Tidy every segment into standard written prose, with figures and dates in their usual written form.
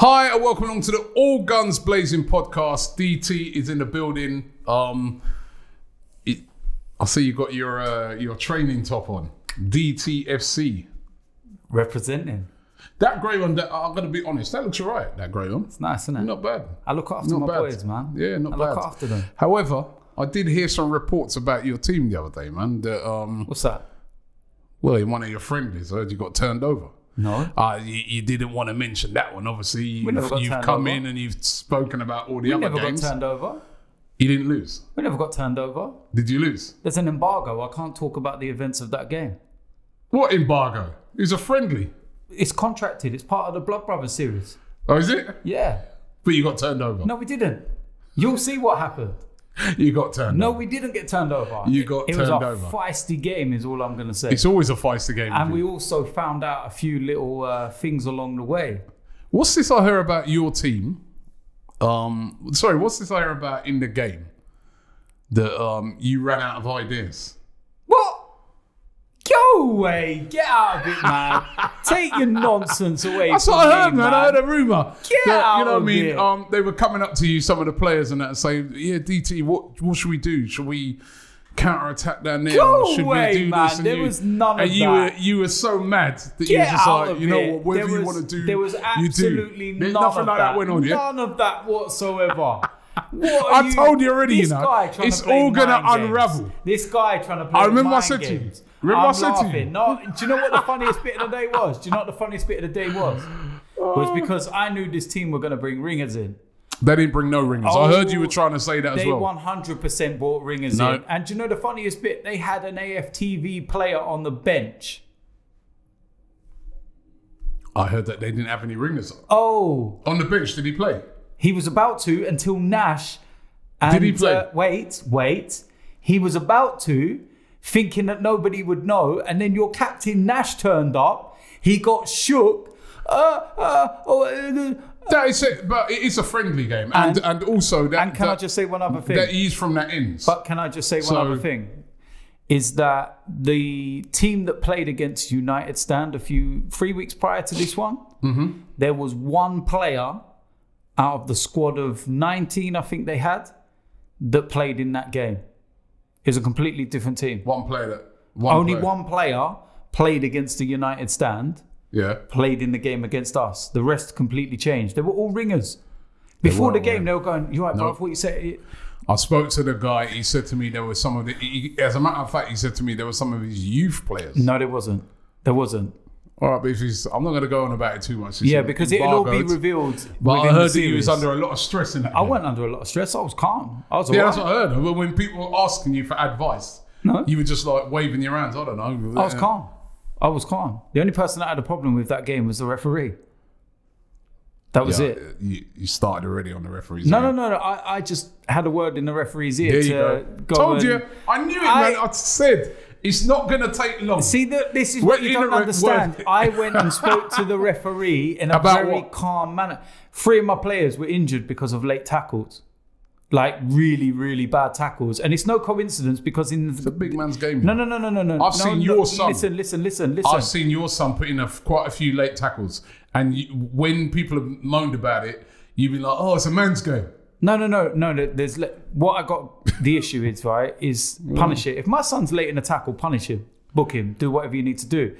Hi and welcome along to the All Guns Blazing podcast. DT is in the building. I see you got your training top on. DT.a.f.c. Representing. That grey one, I'm going to be honest, that looks all right, that grey one. It's nice, isn't it? Not bad. I look after my boys, man. Yeah, not bad. I look after them. However, I did hear some reports about your team the other day, man. That, what's that? Well, in one of your friendlies, I heard you got turned over. No. You didn't want to mention that one. Obviously, you've come in and you've spoken about all the other games. We never got turned over. You didn't lose? We never got turned over. Did you lose? There's an embargo. I can't talk about the events of that game. What embargo? It's a friendly. It's contracted. It's part of the Blood Brothers series. Oh, is it? Yeah. But you got turned over? No, we didn't. You'll see what happened. You got turned over. No, we didn't get turned over. You got turned over. It was a feisty game is all I'm going to say. It's always a feisty game. And we also found out a few little things along the way. What's this I hear about your team? Sorry, what's this I hear about in the game? That you ran out of ideas. What? Go away. Get out of it, man. Take your nonsense away. That's what I heard, man. I heard a rumour. Get out you know of what I mean? here. They were coming up to you, some of the players, and that saying, "Yeah, DT, what should we do? Should we counter-attack down there? Go should away, we do man. this?" And there was none of and that. you were so mad that you Get were just out like, of you know it. what, whatever you want to do, There was absolutely you do. none Nothing of like that went on, yeah? None of that whatsoever. I told you already, this you know, guy trying it's to play all going to mind unravel. games. This guy trying to play I remember mind I said to you. games. Remember I said to you. No, do you know what the funniest bit of the day was? Do you know what the funniest bit of the day was? Was because I knew this team were going to bring ringers in. They didn't bring no ringers. I heard you were trying to say that as well. They 100% brought ringers in. And do you know the funniest bit? They had an AFTV player on the bench. I heard that they didn't have any ringers. Oh. On the bench, did he play? He was about to until Nash. And, did he play? Wait. He was about to, thinking that nobody would know. And then your captain Nash turned up. He got shook. That is it, but it is a friendly game, and also that. And can I just say one other thing? That he's from that ends. But can I just say one other thing? Is that the team that played against United Stand 3 weeks prior to this one? There was one player out of the squad of 19, I think they had, that played in that game. It was a completely different team. One player. One player played against the United Stand. Yeah. Played in the game against us. The rest completely changed. They were all ringers. Before the game, they were going, "You right, bro? What you said?" I spoke to the guy. He said to me there were some of the. As a matter of fact, he said to me there were some of his youth players. No, there wasn't. There wasn't. All right, but I'm not going to go on about it too much. Yeah, because it'll all be revealed. But I heard that you was under a lot of stress in that. I went under a lot of stress. I was calm. I was yeah, that's what I heard. But when people were asking you for advice, you were just like waving your hands. I don't know. I was calm. I was calm. The only person that had a problem with that game was the referee. That was it. You started already on the referee's No. I just had a word in the referee's ear there you go. Told you. I knew it, man. I said it's not going to take long. See, this is what you don't understand. I went and spoke to the referee in a very calm manner. 3 of my players were injured because of late tackles. Like really, really bad tackles. And it's no coincidence because it's a big man's game. No. I've seen your son. Listen. I've seen your son put in quite a few late tackles. And when people have moaned about it, you've been like, "Oh, it's a man's game." No. There's what I got. The issue is is punish it. If my son's late in a tackle, punish him, book him, do whatever you need to do.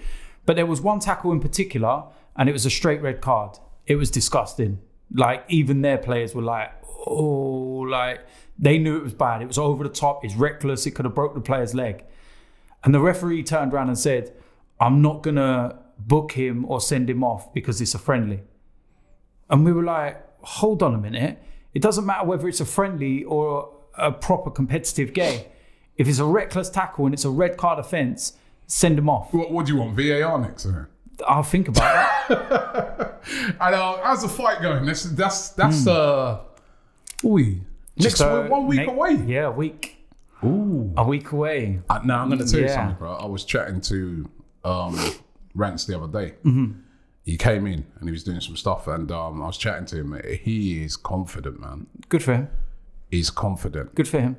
But there was one tackle in particular, and it was a straight red card. It was disgusting. Like even their players were like, "Oh, like they knew it was bad. It was over the top. It's reckless. It could have broke the player's leg." And the referee turned around and said, "I'm not gonna book him or send him off because it's a friendly." And we were like, hold on a minute. It doesn't matter whether it's a friendly or a proper competitive game. If it's a reckless tackle and it's a red card offence, send him off. What do you want, VAR next? I'll think about it. And how's the fight going? That's next 1 week away. Yeah, a week. Ooh. A week away. Now I'm going to tell you something, bro. I was chatting to Rance the other day. He came in and he was doing some stuff, and I was chatting to him. He is confident, man. Good for him. He's confident. Good for him.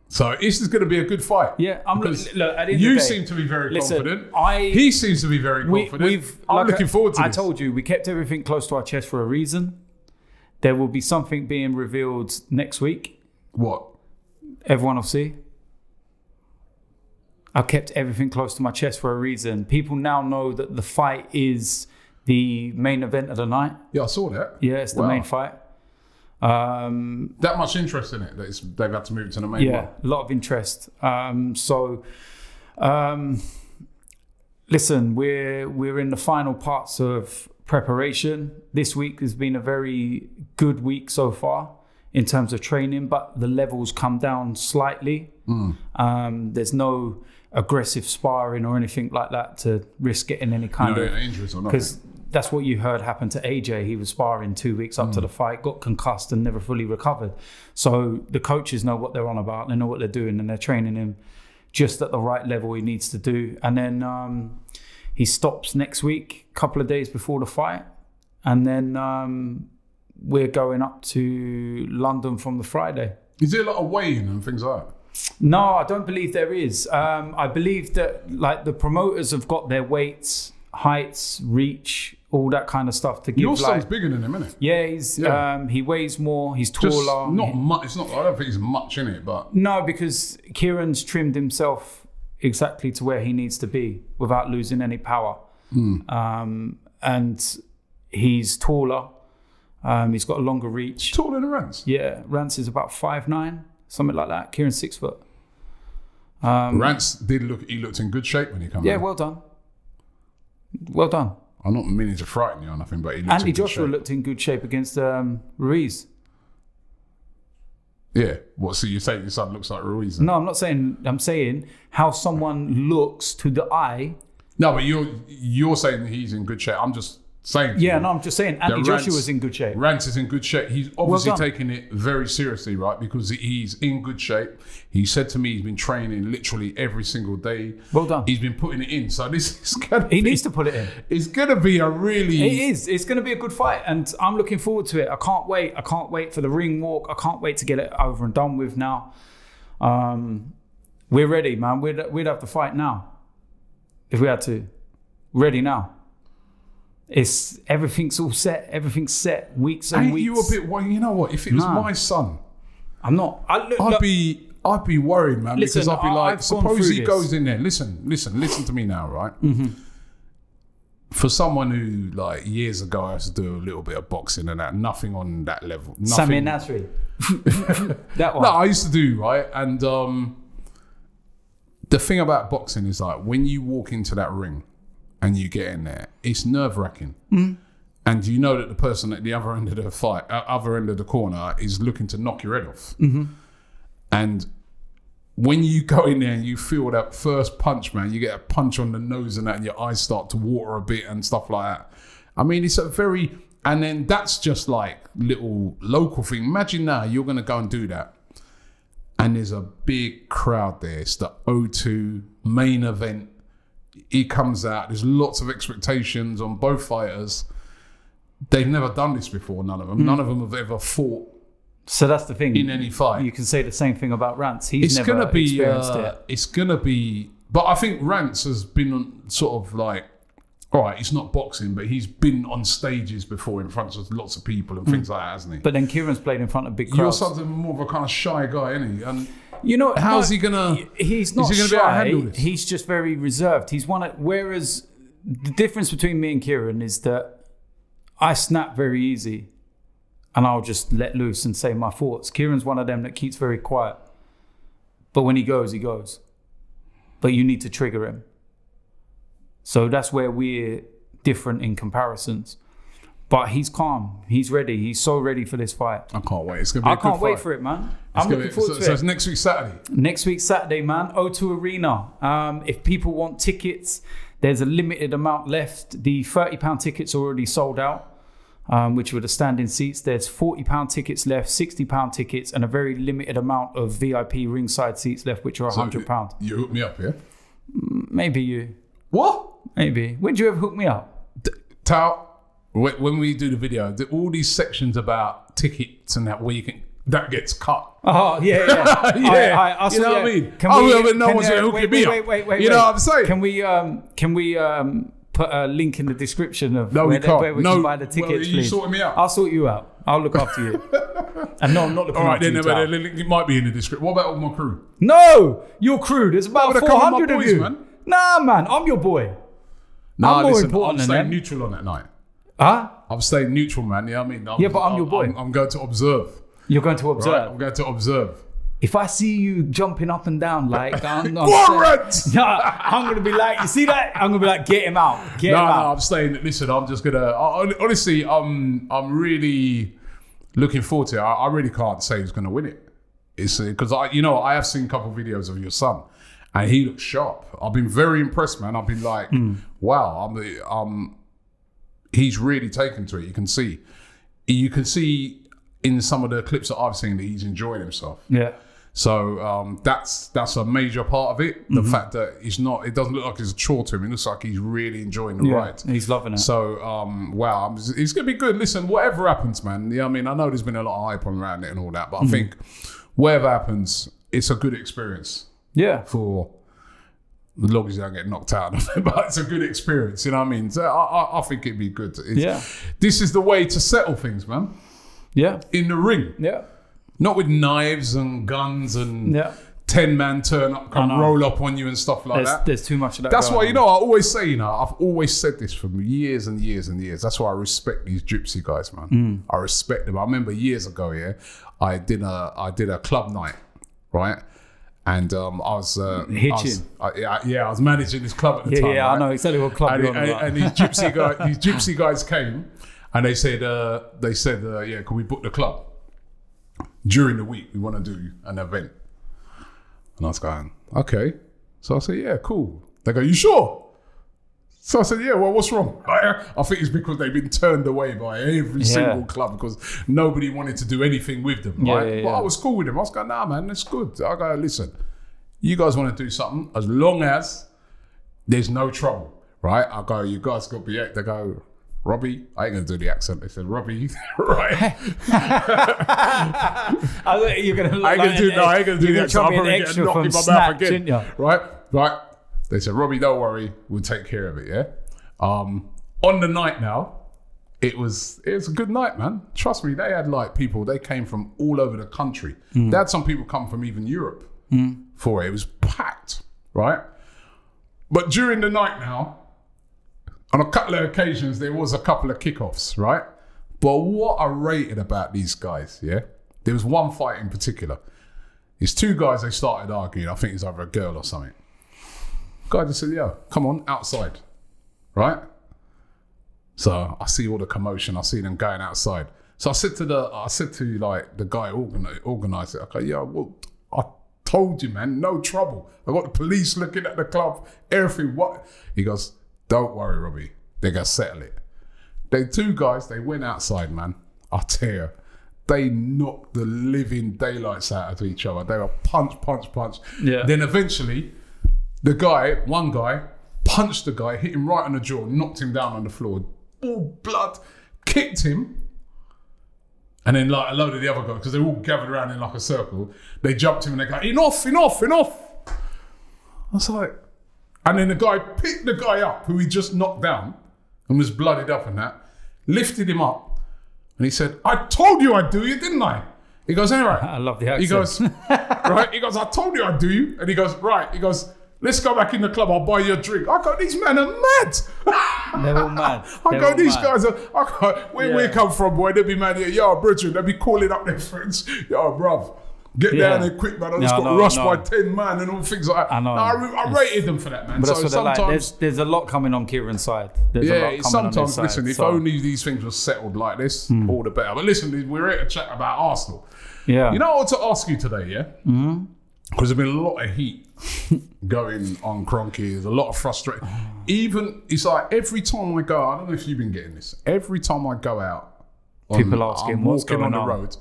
So this is going to be a good fight. Yeah, look, at the end of the you day, seem to be very confident. He seems to be very confident. I'm looking forward to this. I told you, we kept everything close to our chest for a reason. There will be something being revealed next week. What? Everyone will see. I kept everything close to my chest for a reason. People now know that the fight is the main event of the night. Yeah, I saw that. Yeah, it's the main fight. That much interest in it that they've had to move it to the main one. Yeah, a lot of interest. Listen, we're in the final parts of preparation. This week has been a very good week so far in terms of training, but the levels come down slightly. There's no aggressive sparring or anything like that to risk getting any kind of injuries or nothing. Because that's what you heard happened to AJ. He was sparring 2 weeks up to the fight, got concussed and never fully recovered. So the coaches know what they're on about. They know what they're doing, and they're training him just at the right level he needs to do. And then he stops next week, a couple of days before the fight. And then we're going up to London from the Friday. Is there a lot of weighing and things like that? No, I don't believe there is. I believe that like the promoters have got their weights, heights, reach, all that kind of stuff to give. Your son's bigger than him, isn't it? Yeah, he weighs more. He's taller. Just not much. It's not. I don't think he's much in it, but no, because Kieran's trimmed himself exactly to where he needs to be without losing any power. And he's taller. He's got a longer reach. Taller than Rance. Yeah, Rance is about 5'9", something like that. Kieran's 6 foot. Rance did look. He looked in good shape when he came. Yeah, in. well done. Well done. I'm not meaning to frighten you or nothing, but he looked Andy in good Joshua shape. looked in good shape against Ruiz. Yeah. What? So you're saying your son looks like Ruiz? Then? No, I'm not saying. I'm saying how someone looks to the eye. No, but you're saying that he's in good shape. I'm just saying. Yeah, no, I'm just saying Andy Joshua's in good shape. Rance is in good shape. He's obviously taking it very seriously, right? Because he's in good shape. He said to me he's been training literally every single day. Well done. He's been putting it in. So this is gonna He needs to put it in. It's gonna be a really. It is. It's gonna be a good fight, and I'm looking forward to it. I can't wait. I can't wait for the ring walk. I can't wait to get it over and done with now. We're ready, man. We'd have to fight now if we had to. Ready now. Everything's all set. Everything's set. Weeks and weeks. You a bit? Well, you know what? If it was my son, I'm not. I'd be worried, man. Listen, because I'd be like, suppose he this. goes in there. Listen to me now, right? For someone who like years ago I used to do a little bit of boxing and that, nothing on that level. Samir Nasri. That one. No, I used to do, right? And the thing about boxing is like when you walk into that ring and you get in there, it's nerve-wracking. And you know that the person at the other end of the fight, other end of the corner, is looking to knock your head off. And when you go in there and you feel that first punch, man, you get a punch on the nose and that, and your eyes start to water a bit and stuff like that. I mean, it's a very, and then that's just like little local thing. Imagine now you're going to go and do that, and there's a big crowd there. It's the O2 main event. He comes out. There's lots of expectations on both fighters. They've never done this before, none of them. None of them have ever fought. So that's the thing. In any fight. You can say the same thing about Rance. He's never experienced it. It's going to be... But I think Rance has been sort of like... All right, it's not boxing, but he's been on stages before in front of lots of people and things like that, hasn't he? But then Kieran's played in front of big crowds. You're something more of a kind of shy guy, isn't he? And you know, how's he going to... He's not be able to handle shy. this? He's just very reserved. Whereas the difference between me and Kieran is that I snap very easy. And I'll just let loose and say my thoughts. Kieran's one of them that keeps very quiet. But when he goes, he goes. But you need to trigger him. So that's where we're different in comparisons. But he's calm. He's ready. He's so ready for this fight. I can't wait. It's going to be a good fight. I can't wait for it, man. I'm looking forward to it. So it's next week Saturday? Next week Saturday, man. O2 Arena. If people want tickets, there's a limited amount left. The £30 tickets are already sold out. Which were the standing seats. There's £40 tickets left, £60 tickets, and a very limited amount of VIP ringside seats left, which are £100. You hooked me up, yeah? Maybe you. What? Maybe. When did you ever hook me up? Tao, when we do the video, all these sections about tickets and that, where you can, that gets cut. Oh, yeah. Yeah. You know what I mean? No one's going to hook me up. Wait. You know what I'm saying? Can we put a link in the description of No, we can't. where we can buy the tickets, well, you please. sorting me out? I'll sort you out. I'll look after you. And no, I'm not looking All right, after then you. the link might be in the description. What about all my crew? No, your crew. There's about Well, they're coming, 400 my of boys, you. man. Nah, man, I'm your boy. Nah, I'm more listen, important I'm than staying them. neutral on that night. Huh? I'm staying neutral, man. You know what I mean? Yeah, but I'm your boy. I'm going to observe. You're going to observe. Right? I'm going to observe. If I see you jumping up and down like I'm Warrant! I'm gonna be like, you see that? I'm gonna be like, get him out. Get him out. No, I'm saying, listen, I'm just gonna. Honestly, I'm really looking forward to it. I really can't say who's gonna win it. It's because I have seen a couple of videos of your son, and he looks sharp. I've been very impressed, man. I've been like, wow, he's really taken to it. You can see in some of the clips that I've seen that he's enjoying himself. Yeah. So that's a major part of it. The fact that it doesn't look like it's a chore to him. It looks like he's really enjoying the ride. He's loving it. So wow, it's gonna be good. Listen, whatever happens, man. Yeah, I mean, I know there's been a lot of hype around it and all that, but I think whatever happens, it's a good experience. Yeah. For as long as you don't get knocked out, but it's a good experience. You know what I mean? So I think it'd be good. This is the way to settle things, man. Yeah. In the ring. Yeah. Not with knives and guns and 10-man turn up, roll up on you and stuff like that. There's too much of that. That's why, I always say, I've always said this for years and years and years. That's why I respect these gypsy guys, man. I respect them. I remember years ago, I did a club night, right? And I was I was managing this club at the time. Yeah, right? I know exactly what club you're on about. And these gypsy guys came and they said, can we book the club? During the week, we want to do an event. And I was going, okay. So I said, yeah, cool. They go, you sure? So I said, yeah, well, what's wrong? I think it's because they've been turned away by every single club because nobody wanted to do anything with them, right? But I was cool with them. I was going, nah, man, it's good. I go, listen, you guys want to do something as long as there's no trouble, right? I go, you guys got to be, they go, Robbie, I ain't gonna do the accent. They said, Robbie, right? You're gonna. I ain't gonna do the accent. I'm probably getting knocked in my mouth again, right? They said, Robbie, don't worry, we'll take care of it. Yeah. On the night now, it was a good night, man. Trust me, they had people. They came from all over the country. They had some people come from even Europe for it. It was packed, right? But during the night now, on a couple of occasions, there was a couple of kickoffs, right? But what I rated about these guys, there was one fight in particular. These two guys, they started arguing. I think it's either a girl or something. Guy just said, yo, come on, outside, right? So I see all the commotion. I see them going outside. So I said to the guy who organised it, okay, yeah, well, I told you, man, no trouble. I got the police looking at the club, everything. What? He goes, don't worry, Robbie. They're going to settle it. They two guys, they went outside, man. I'll tell you, they knocked the living daylights out of each other. They were punch. Yeah. Then eventually, one guy, punched the guy, hit him right on the jaw, knocked him down on the floor. All blood, kicked him. And then a load of the other guys, because they all gathered around in a circle, they jumped him and they go, enough. I was like, and then the guy picked the guy up who he just knocked down and was bloodied up and that, lifted him up, and he said, I told you I'd do you, didn't I? He goes, anyway. I love the accent. He goes, right? He goes, I told you I'd do you. And he goes, right. He goes, let's go back in the club, I'll buy you a drink. I go, these men are mad. They're all mad. Guys are, where we come from, boy, they'd be mad here. Yo, brethren, they'd be calling up their friends. Yo, bruv. Get down there quick, man. I just got rushed by 10 man and all things like that. I know. I rated them for that, man. But so sometimes there's a lot coming on Kieran's side. Sometimes, listen, if only these things were settled like this, all the better. But listen, we're here to chat about Arsenal. Yeah. You know what I want to ask you today, yeah? Because there's been a lot of heat going on Kroenke. There's a lot of frustration. Even, it's like every time I go out, I don't know if you've been getting this, every time I go out, people asking what's going on the road,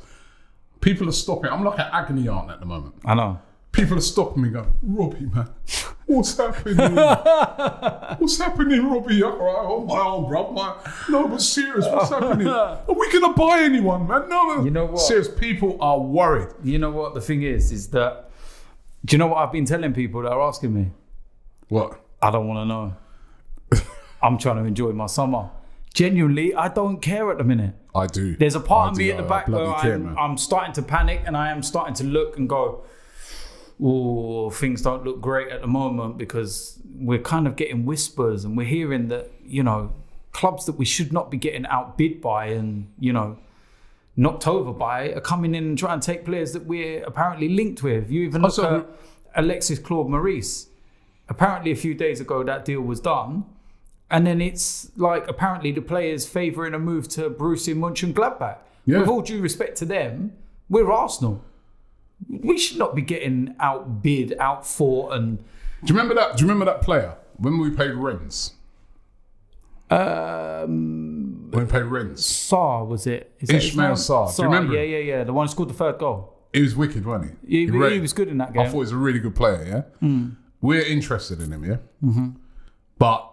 people are stopping. I'm like an agony aunt at the moment. I know. People are stopping me going, Robbie, man, what's happening? What's happening, Robbie? All right, oh my arm, bro. No, but serious, what's happening? Are we going to buy anyone, man? No, you know what? Serious, people are worried. You know what the thing is that, do you know what I've been telling people that are asking me? What? I don't want to know. I'm trying to enjoy my summer. Genuinely, I don't care at the minute. I do. There's a part of me at the back bloody where care, man. I'm starting to panic, and I am starting to look and go, oh, things don't look great at the moment, because we're kind of getting whispers and we're hearing that, you know, clubs that we should not be getting outbid by and, you know, knocked over by are coming in and trying to take players that we're apparently linked with. You even look at Alexis Claude Maurice. Apparently a few days ago that deal was done. And then it's like apparently the players favouring a move to Borussia Mönchengladbach. Yeah. With all due respect to them, we're Arsenal. We should not be getting outbid, outfought, and. Do you remember that? Do you remember that player when we played Rennes? When we played Rennes, Sarr was it? Ismail Sarr. Do you remember? Yeah. The one who scored the third goal. He was wicked, wasn't he? He was good in that game. I thought he was a really good player. Yeah. We're interested in him. Yeah. Mm-hmm. But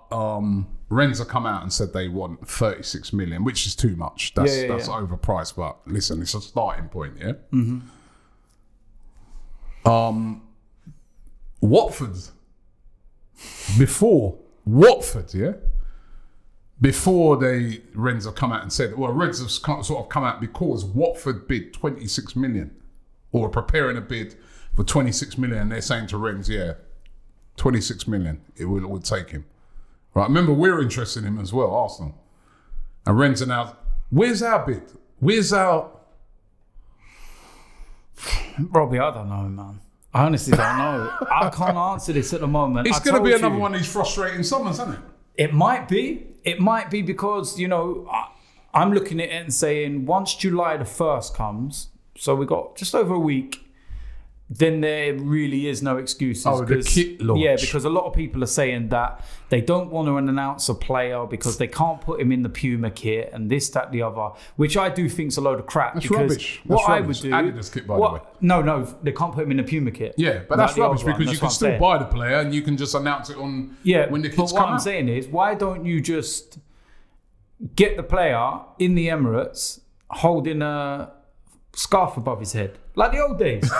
Rennes have come out and said they want 36 million, which is too much. That's overpriced. But listen, it's a starting point. Yeah. Mm-hmm. Watford. Before Rennes have come out and said, well, Rennes have sort of come out because Watford bid 26 million or preparing a bid for 26 million. And they're saying to Rennes, 26 million, it would take him. Right, remember, we're interested in him as well, Arsenal. And Rennes are now, where's our bid? Where's our... Robbie, I don't know, man. I honestly don't know. I can't answer this at the moment. It's going to be another one of these frustrating summers, isn't it? It might be. It might be because, you know, I'm looking at it and saying once July the 1st comes, so we got just over a week, then there really is no excuses. Oh, the kit launch. Yeah, because a lot of people are saying that they don't want to announce a player because they can't put him in the Puma kit and this, that, the other, which I do think's a load of crap. That's because rubbish. What I would do... Adidas kit, by the way. No, they can't put him in the Puma kit. Yeah, but that's rubbish because you can still buy the player and you can just announce it on when the kit's come out. What I'm saying is, why don't you just get the player in the Emirates holding a scarf above his head, like the old days?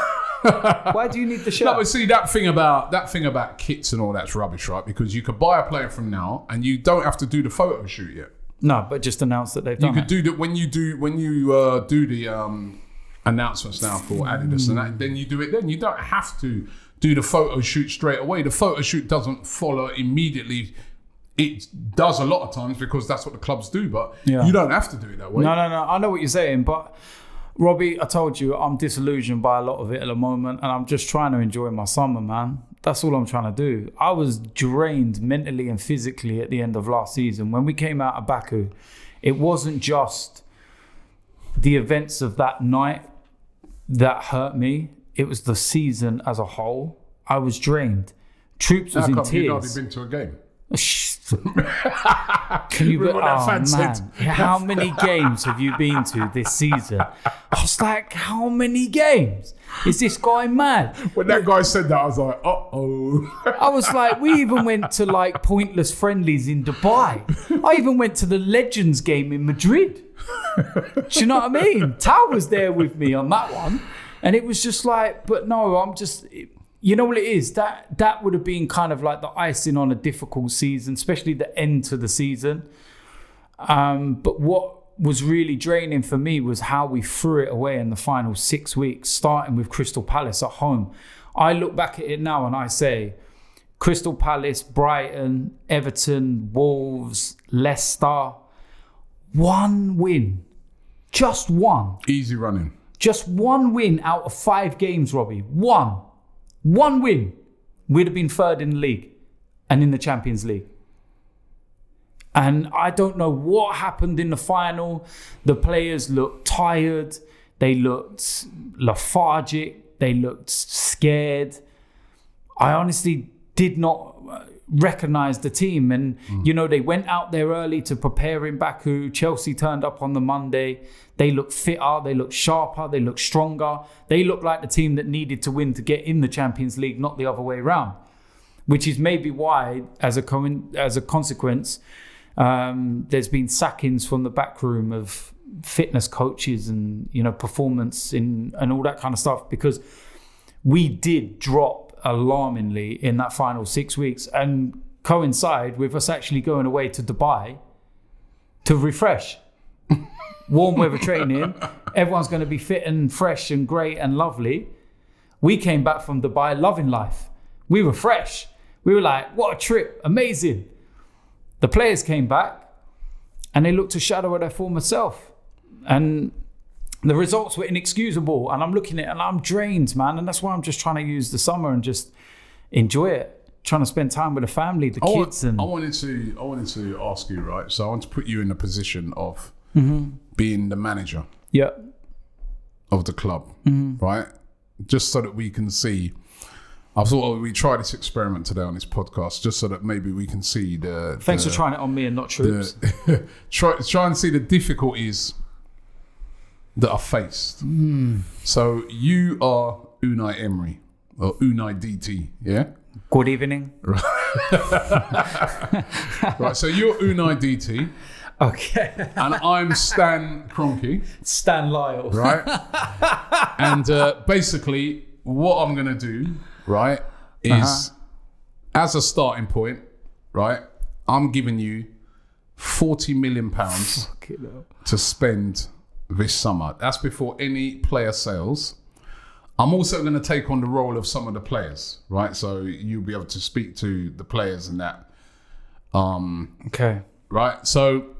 Why do you need the shirt? No, but see, that thing about kits and all that's rubbish, right? Because you could buy a player from now and you don't have to do the photo shoot yet. No, but just announce that they've done it. You could do that when you do the announcements now for Adidas and that, then you do it then. You don't have to do the photo shoot straight away. The photo shoot doesn't follow immediately. It does a lot of times because that's what the clubs do, but you don't have to do it that way. No. I know what you're saying, but Robbie, I told you, I'm disillusioned by a lot of it at the moment, and I'm just trying to enjoy my summer, man. That's all I'm trying to do. I was drained mentally and physically at the end of last season. When we came out of Baku, it wasn't just the events of that night that hurt me. It was the season as a whole. I was drained. Troops was in tears. You've already been to a game. Can you how many games have you been to this season? I was like, how many games? Is this guy mad? When that guy said that, I was like, uh-oh. I was like, we even went to like pointless friendlies in Dubai. I even went to the Legends game in Madrid. Do you know what I mean? Tao was there with me on that one. And it was just like, but no, I'm just... You know what it is? That would have been kind of like the icing on a difficult season, especially the end to the season. But what was really draining for me was how we threw it away in the final 6 weeks, starting with Crystal Palace at home. I look back at it now and I say, Crystal Palace, Brighton, Everton, Wolves, Leicester, one win. Just one. Easy running. Just one win out of 5 games, Robbie. One win, we'd have been third in the league and in the Champions League. And I don't know what happened in the final. The players looked tired. They looked lethargic. They looked scared. I honestly did not recognise the team. And, you know, they went out there early to prepare in Baku. Chelsea turned up on the Monday. They looked fitter, they looked sharper, they looked stronger. They looked like the team that needed to win to get in the Champions League, not the other way around. Which is maybe why, as a consequence, there's been sackings from the back room of fitness coaches and, you know, performance and all that kind of stuff, because we did drop alarmingly in that final 6 weeks. And coincide with us actually going away to Dubai to refresh. Warm weather training. Everyone's going to be fit and fresh and great and lovely. We came back from Dubai loving life. We were fresh. We were like, what a trip. Amazing. The players came back and they looked a shadow of their former self. And the results were inexcusable. And I'm looking at it and I'm drained, man. And that's why I'm just trying to use the summer and just enjoy it. Trying to spend time with the family, the kids. I wanted to ask you, right? So I want to put you in a position of being the manager of the club, right? Just so that we can see. I thought we try this experiment today on this podcast, just so that maybe we can see the. Thanks for trying it on me and not Troops. Try and see the difficulties that are faced. So you are Unai Emery or Unai DT, yeah? Good evening. Right. So you're Unai DT. Okay. And I'm Stan Kroenke. Stan Lyle. Right. And basically, what I'm going to do, right, is as a starting point, right, I'm giving you £40 million to spend this summer. That's before any player sales. I'm also going to take on the role of some of the players, right? So you'll be able to speak to the players and that. Okay. Right. So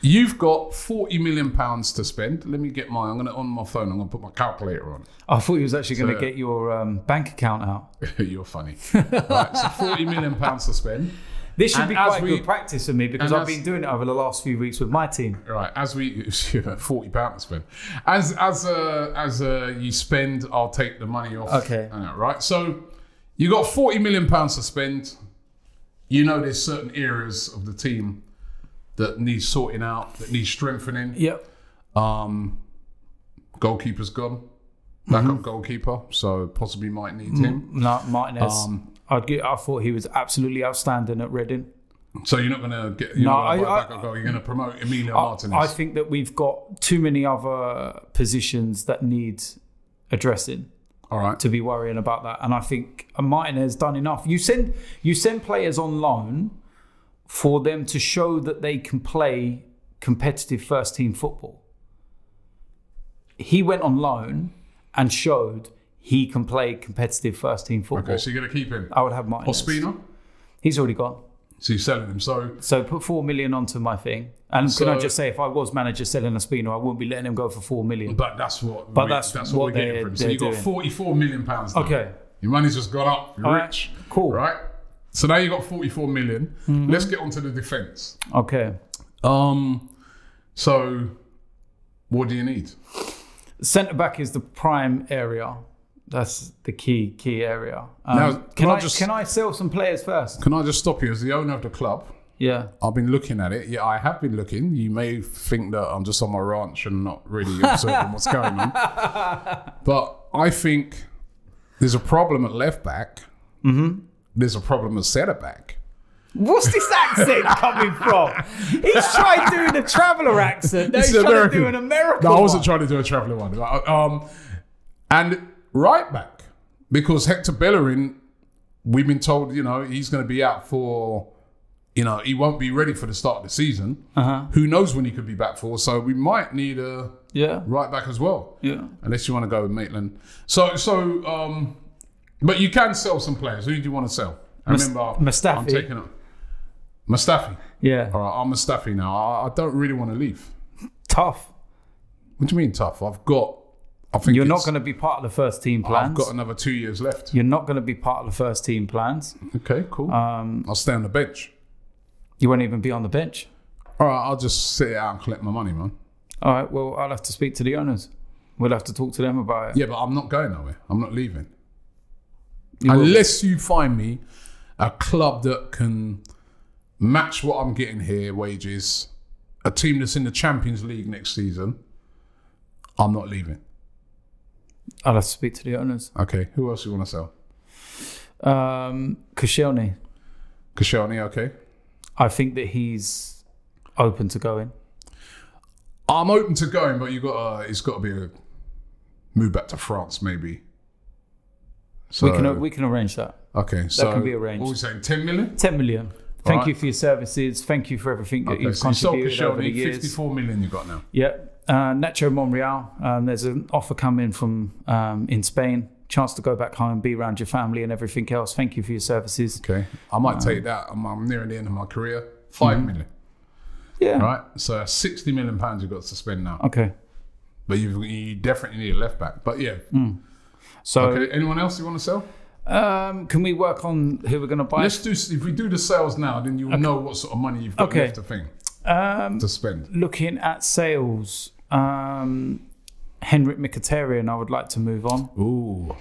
you've got £40 million to spend. Let me get on my phone, I'm going to put my calculator on. I thought you was actually going to get your bank account out. You're funny. Right. So £40 million to spend. This should be quite good practice for me because I've been doing it over the last few weeks with my team. Right, as we £40 to spend. As you spend, I'll take the money off. Okay. Right. So you got £40 million to spend. You know, there's certain areas of the team that need sorting out, that need strengthening. Yep. Goalkeeper's gone. Backup goalkeeper, so possibly might need him. No, Martinez. I thought he was absolutely outstanding at Reading. So you're not going to get backup goal. You're going to promote Emilio Martinez. I think that we've got too many other positions that need addressing. All right. To be worrying about that, and I think Martinez done enough. You send players on loan for them to show that they can play competitive first team football. He went on loan and showed he can play competitive first team football. Okay, so you're going to keep him? I would have Martinez. Ospina? He's already gone. So you're selling him. So put $4 million onto my thing. And can I just say, if I was manager selling Ospina, I wouldn't be letting him go for $4 million. But that's what we're getting from him. So you've got £44 million now. Okay. Your money's just gone up. You're rich. Right. Cool. Right? So now you've got £44 million. Let's get onto the defence. Okay. So what do you need? Centre back is the prime area. That's the key area. Now, can I sell some players first? Can I just stop you? As the owner of the club, yeah, I've been looking at it. Yeah, I have been looking. You may think that I'm just on my ranch and not really observing what's going on. But I think there's a problem at left back. There's a problem at centre back. What's this accent coming from? He's trying doing a traveller accent. No, he's trying to do an American one. No, I wasn't trying to do a traveller one. And right back, because Hector Bellerin, we've been told, he's going to be out for, he won't be ready for the start of the season. Who knows when he could be back for? So we might need a right back as well. Yeah. Unless you want to go with Maitland. But you can sell some players. Who do you want to sell? I remember Mustafi. I'm taking up Mustafi. Yeah. All right, I'm Mustafi now. I don't really want to leave. Tough. What do you mean tough? I think you're not going to be part of the first team plans. I've got another 2 years left. You're not going to be part of the first team plans. Okay, cool. I'll stay on the bench. You won't even be on the bench. All right, I'll just sit out and collect my money, man. All right, well, I'll have to speak to the owners. We'll have to talk to them about it. Yeah, but I'm not going nowhere. I'm not leaving. Unless you find me a club that can match what I'm getting here, wages, a team that's in the Champions League next season, I'm not leaving. I'll have to speak to the owners. Okay, who else do you want to sell? Koscielny. Koscielny, okay. I think that he's open to going. I'm open to going, but it's got to be a move back to France, maybe. So we can arrange that. Okay, so that can be arranged. What are we saying? 10 million? 10 million. Thank Right. you for your services. Thank you for everything that you've So you sold contributed over the Koscielny, years. 54 million you got now. Yeah. Nacho Monreal. There's an offer coming from in Spain. Chance to go back home, be around your family and everything else. Thank you for your services. Okay, I might take that. I'm nearing the end of my career. 5 million. Yeah. Right, so 60 million pounds you've got to spend now. Okay. But you definitely need a left back. But yeah. So, Okay, anyone else you want to sell? can we work on who we're going to buy? Let's do. If we do the sales now, then you'll know what sort of money you've got left to spend. Looking at sales, Henrik Mkhitaryan, I would like to move on. Ooh,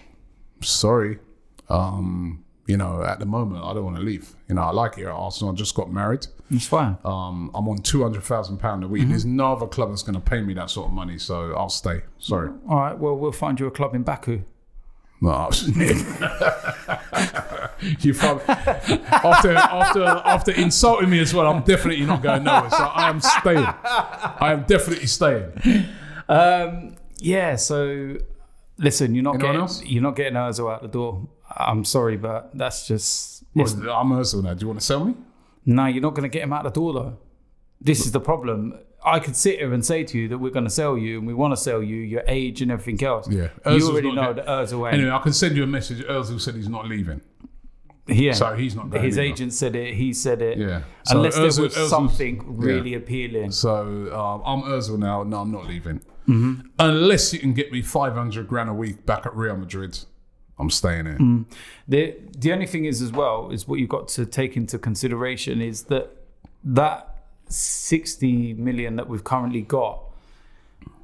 sorry. At the moment, I don't want to leave. I like it at Arsenal. I just got married. It's fine. I'm on £200,000 a week. There's no other club that's going to pay me that sort of money, so I'll stay. Sorry. All right. Well, we'll find you a club in Baku. No, you probably, after insulting me as well, I'm definitely not going nowhere. So I am staying. I am definitely staying. Yeah. So listen, you're not Anyone getting else? you're not getting Ozil out the door. I'm sorry, but that's just I'm Ozil now. Do you want to sell me? no. You're not going to get him out the door though. This is the problem. I could sit here and say to you that we're going to sell you and we want to sell you, your age and everything else. Yeah. You already know that Ozil ain't. Anyway, I can send you a message. Ozil said he's not leaving. Yeah. So he's not going His either. agent said it. He said it. Yeah. So Unless there was Ozil's- something really appealing. So I'm Ozil now. No, I'm not leaving. Unless you can get me 500 grand a week back at Real Madrid, I'm staying here. The only thing is as well is what you've got to take into consideration is that 60 million that we've currently got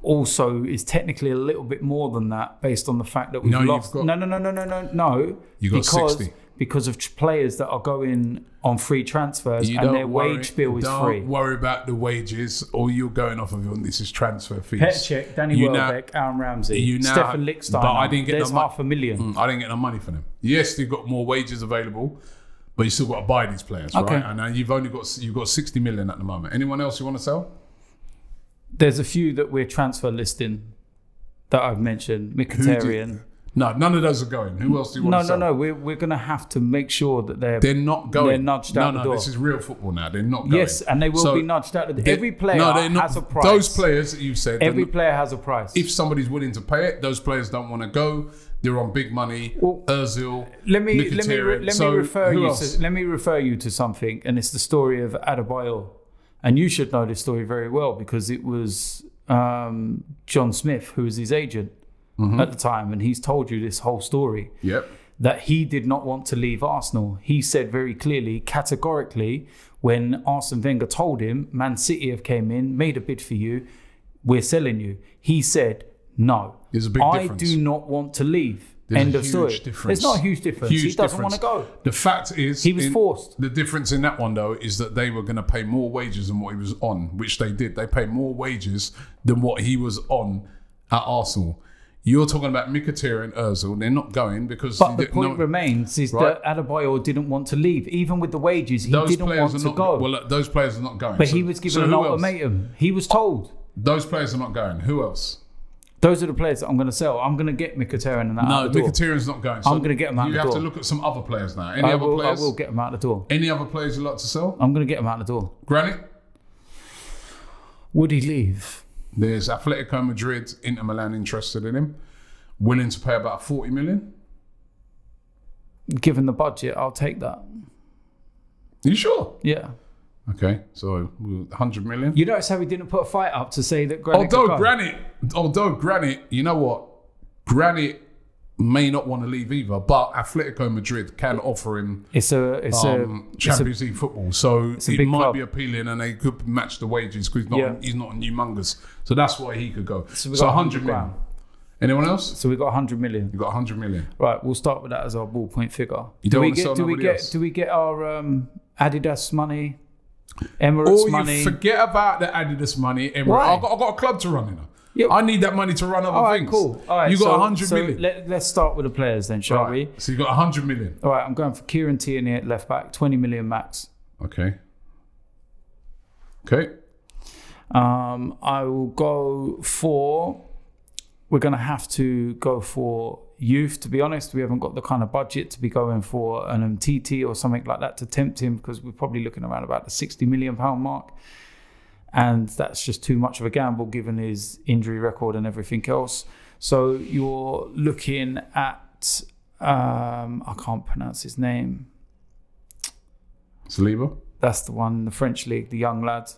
also is technically a little bit more than that based on the fact that we've lost. No. You got 60. Because of players that are going on free transfers and their wage bill is free. Don't worry about the wages. All you're going off of this is transfer fees. Petr, Danny Welbeck, Aaron Ramsey, Stefan Lichtsteiner. But I didn't get there's $500,000. I didn't get no money for them. Yes, they've got more wages available, but you still got to buy these players, Okay. right? And now you've got 60 million at the moment. Anyone else you want to sell? There's a few that we're transfer listing that I've mentioned. Mkhitaryan. No, none of those are going. Who else do you want to sell? No. We're going to have to make sure that They're not going. They're nudged out the door. This is real football now. They're not going. Yes, and they will be nudged out. Every player has a price. Those players that you've said. Every player has a price. If somebody's willing to pay it, those players don't want to go. They're on big money. Ozil, let me Mkhitaryan. let me refer you to something, and it's the story of Adebayo, and you should know this story very well because it was John Smith who was his agent at the time, and he's told you this whole story. Yep. That he did not want to leave Arsenal. He said very clearly, categorically, when Arsene Wenger told him, Man City have came in, made a bid for you, we're selling you. He said, no, There's a big difference. I do not want to leave. There's End a of huge story. difference. There's not a huge difference. He doesn't want to go. The fact is, He was forced. The difference in that one, though, is that they were going to pay more wages than what he was on, which they did. They paid more wages than what he was on at Arsenal. You're talking about Mkhitaryan and Ozil. They're not going because... But the point remains is that Adebayo didn't want to leave. Even with the wages, he didn't want to go. Well, those players are not going. But he was given an ultimatum. He was told. Those players are not going. Who else? Those are the players that I'm going to sell. I'm going to get Mkhitaryan and that out the door. No, Mkhitaryan's not going. So I'm going to get him out the door. You have to look at some other players now. Any I other players? I will get him out the door. Any other players you'd like to sell? I'm going to get him out the door. Granit? Would he leave? There's Atletico Madrid, Inter Milan interested in him. Willing to pay about 40 million? Given the budget, I'll take that. Are you sure? Yeah. Okay, so 100 million. You notice how he didn't put a fight up to say that Granit Although Granit, you know what? Granit may not want to leave either, but Atletico Madrid can offer him Champions League football. So it might club. be appealing and they could match the wages because he's not humongous. So that's why he could go. So 100 million. Anyone else? So we got 100 million. You got 100 million. Right, we'll start with that as our ballpoint figure. Do we get our Adidas money? Emirates money? Forget about the Adidas money. Emirates. Why? I've got a club to run, Yeah. I need that money to run other things. Cool. All right, you got 100 million. Let's start with the players then, shall we? So you got 100 million. All right, I'm going for Kieran Tierney at left back, 20 million max. Okay. I will go for... We're going to have to go for youth, to be honest. We haven't got the kind of budget to be going for an MTT or something like that to tempt him, because we're probably looking around about the £60 million mark. And that's just too much of a gamble given his injury record and everything else. So you're looking at, I can't pronounce his name. Saliba? That's the one, the French league, the young lad.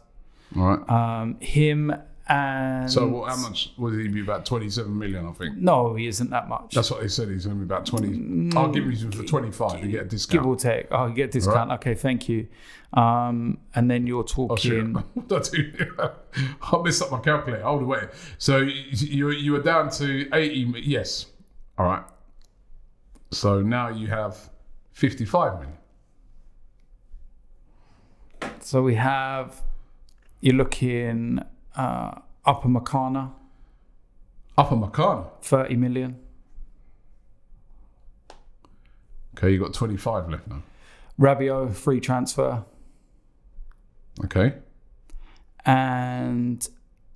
All right. Him and... So how much would he be? About 27 million, I think. No, he isn't that much. That's what they said. He's going to be about 20. I'll give him for 25 to get a discount. Give or take. Oh, you get a discount. Right. Okay, thank you. And then you're talking... I messed up my calculator. Hold away. So you were down to 80. Yes. All right. So now you have 55 million. So we have... You're looking... Upper Makana. Upper Makana? 30 million. Okay, you got 25 left now. Rabiot, free transfer. Okay. And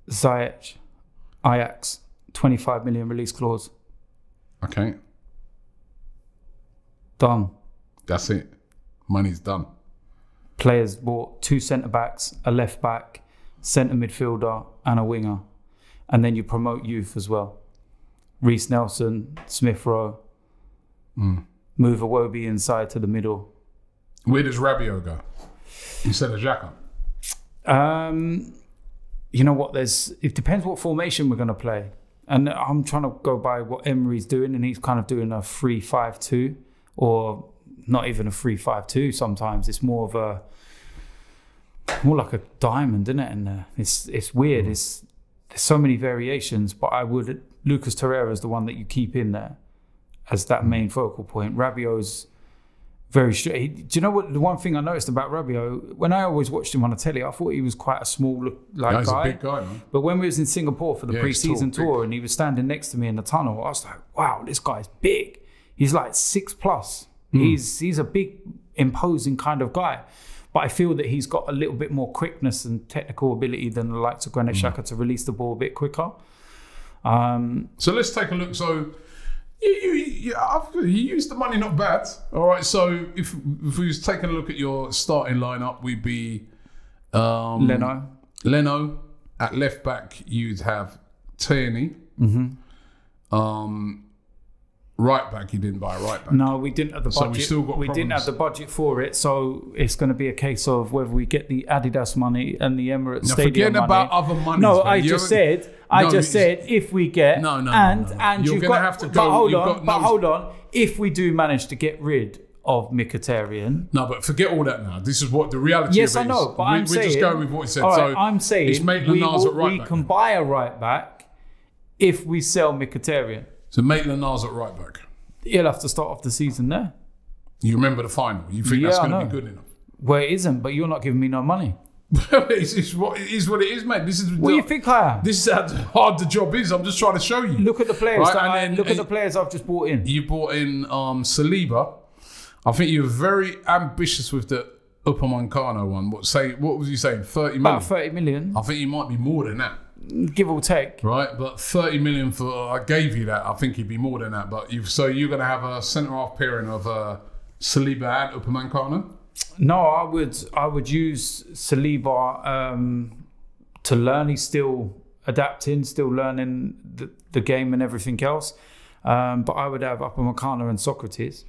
Ziyech, Ajax, 25 million release clause. Okay. Done. That's it. Money's done. Players bought 2 centre-backs, a left-back, centre midfielder and a winger, and then you promote youth as well. Reece Nelson, Smith Rowe, move Iwobi inside to the middle. Where does Rabiot go instead of Xhaka? You know what? It depends what formation we're going to play, and I'm trying to go by what Emery's doing, and he's kind of doing a 3-5-2, or not even a 3-5-2. Sometimes it's more like a diamond, isn't it? In there, it's weird. There's so many variations, but Lucas Torreira is the one that you keep in there as that main focal point. Rabiot's very straight. Do you know what? The one thing I noticed about Rabiot, when I always watched him on the telly, I thought he was quite a small guy. He's a big guy, man. But when we was in Singapore for the pre-season tour, and he was standing next to me in the tunnel, I was like, wow, this guy's big. He's like 6+. He's a big, imposing kind of guy. But I feel that he's got a little bit more quickness and technical ability than the likes of Granit Xhaka to release the ball a bit quicker. So let's take a look. So you used the money not bad. All right. So if we was taking a look at your starting lineup, we'd be Leno at left back. You'd have Tierney. Right back, you didn't buy a right back. No, we didn't have the budget. So we didn't have the budget for it. So it's going to be a case of whether we get the Adidas money and the Emirates Stadium money. Forget about other money. No, I just said if we get and you're going to have to go. But hold on. If we do manage to get rid of Mkhitaryan. No, but forget all that now. This is what the reality of it is. Yes, I know, but we're just going with what he said. Right, so I'm saying it's Maitland-Niles at right back. We can buy a right back if we sell Mkhitaryan. So Maitland-Niles at right back. He'll have to start off the season there. You remember the final. You think that's going to be good enough? Well, it isn't, but you're not giving me no money. It's what it is, mate. This is what do you think I am? This is how hard the job is. I'm just trying to show you. Look at the players. Right? Look at the players I've just bought in. You bought in Saliba. I think you were very ambitious with the Upamecano one. What was you saying? 30 million? About 30 million. I think you might be more than that. Give or take. Right, but 30 million for, I gave you that. I think you'd be more than that. But so you're going to have a centre-half pairing of Saliba and Upamecano? No, I would use Saliba to learn. He's still adapting, still learning the game and everything else. But I would have Upamecano and Socrates.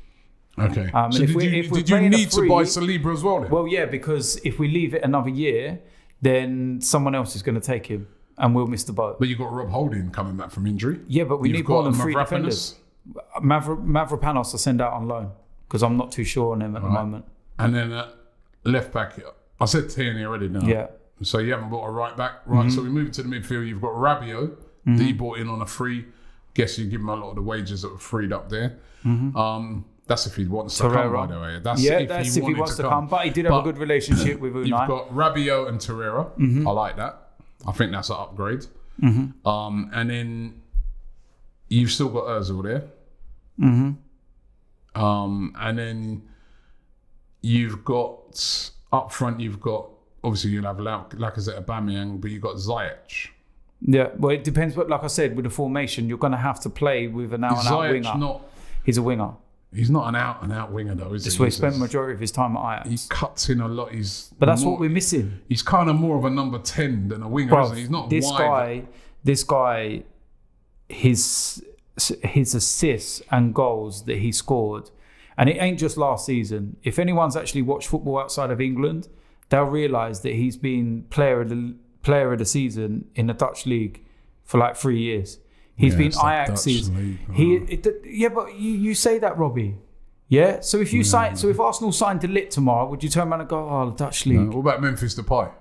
Okay. So did you need to buy Saliba as well then? Well, yeah, because if we leave it another year, then someone else is going to take him. And we'll miss the boat. But you've got Rob Holding coming back from injury. Yeah, but we need more than 3 defenders. Mavropanos I send out on loan because I'm not too sure on him at the moment. And then left back, I said Tierney already now. Yeah. So you haven't bought a right back. Right, so we move to the midfield. You've got Rabiot that you bought in on a free. Guess you give him a lot of the wages that were freed up there. That's if he wants to come, by the way. That's if he wants to come. But he did have a good relationship with Unai. You've got Rabiot and Torreira. I like that. I think that's an upgrade. And then you've still got Ozil there. And then you've got up front. You've got obviously you'll have Lacazette, Aubameyang, but you've got Ziyech. Yeah, well, it depends. But like I said, with the formation, you're going to have to play with an out-and-out winger. He's a winger. He's not an out-and-out winger, though, is he? That's where he spent the majority of his time at Ajax. He cuts in a lot. But that's what we're missing. He's kind of more of a number 10 than a winger, Bro, isn't he? He's not This guy, his assists and goals that he scored, and it ain't just last season. If anyone's actually watched football outside of England, they'll realise that he's been player of the season in the Dutch league for like 3 years. He's been Ajax's. But you say that, Robbie. Yeah. So if if Arsenal signed De Ligt tomorrow, would you turn around and go, "Oh, the Dutch league"? No. What about Memphis Depay?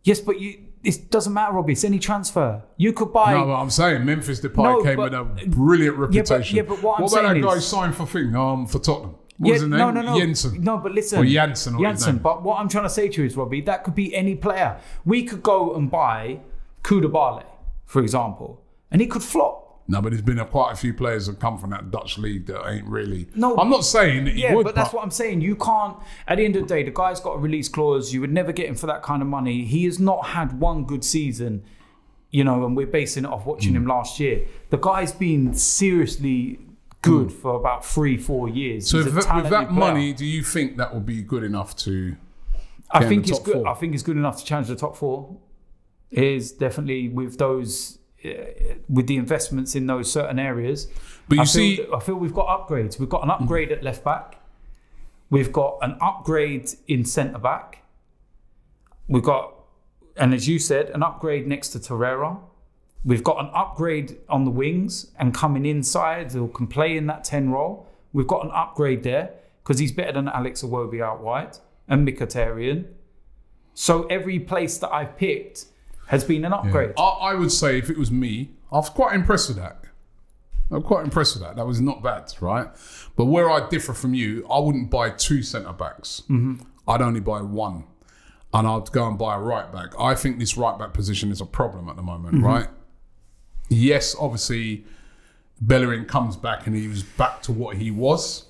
Yes, but it doesn't matter, Robbie. It's any transfer. You could buy. No, but I'm saying Memphis Depay came with a brilliant reputation. But what about that guy signed for Tottenham? What was his name? No. Jensen. No, but listen. Or Janssen. Janssen. But what I'm trying to say to you is, Robbie, that could be any player. We could go and buy Koulibaly, for example, and he could flop. No, but there's been quite a few players that come from that Dutch league that ain't really... No, I'm not saying that he would, but that's what I'm saying. You can't... At the end of the day, the guy's got a release clause. You would never get him for that kind of money. He has not had one good season, and we're basing it off watching him last year. The guy's been seriously good for about 3-4 years. So with that money, do you think that will be good enough to... I think it's good. I think it's good enough to challenge the top 4. It is definitely with those... with the investments in those certain areas. But I feel we've got upgrades. We've got an upgrade at left back. We've got an upgrade in centre back. We've got, and as you said, an upgrade next to Torreira. We've got an upgrade on the wings and coming inside who can play in that 10 role. We've got an upgrade there because he's better than Alex Iwobi out wide and Mkhitaryan. So every place that I've picked has been an upgrade. Yeah. I would say if it was me, I was quite impressed with that. That was not bad, right? But where I differ from you, I wouldn't buy 2 centre-backs. I'd only buy 1. And I'd go and buy a right-back. I think this right-back position is a problem at the moment, right? Yes, obviously, Bellerin comes back and he was back to what he was.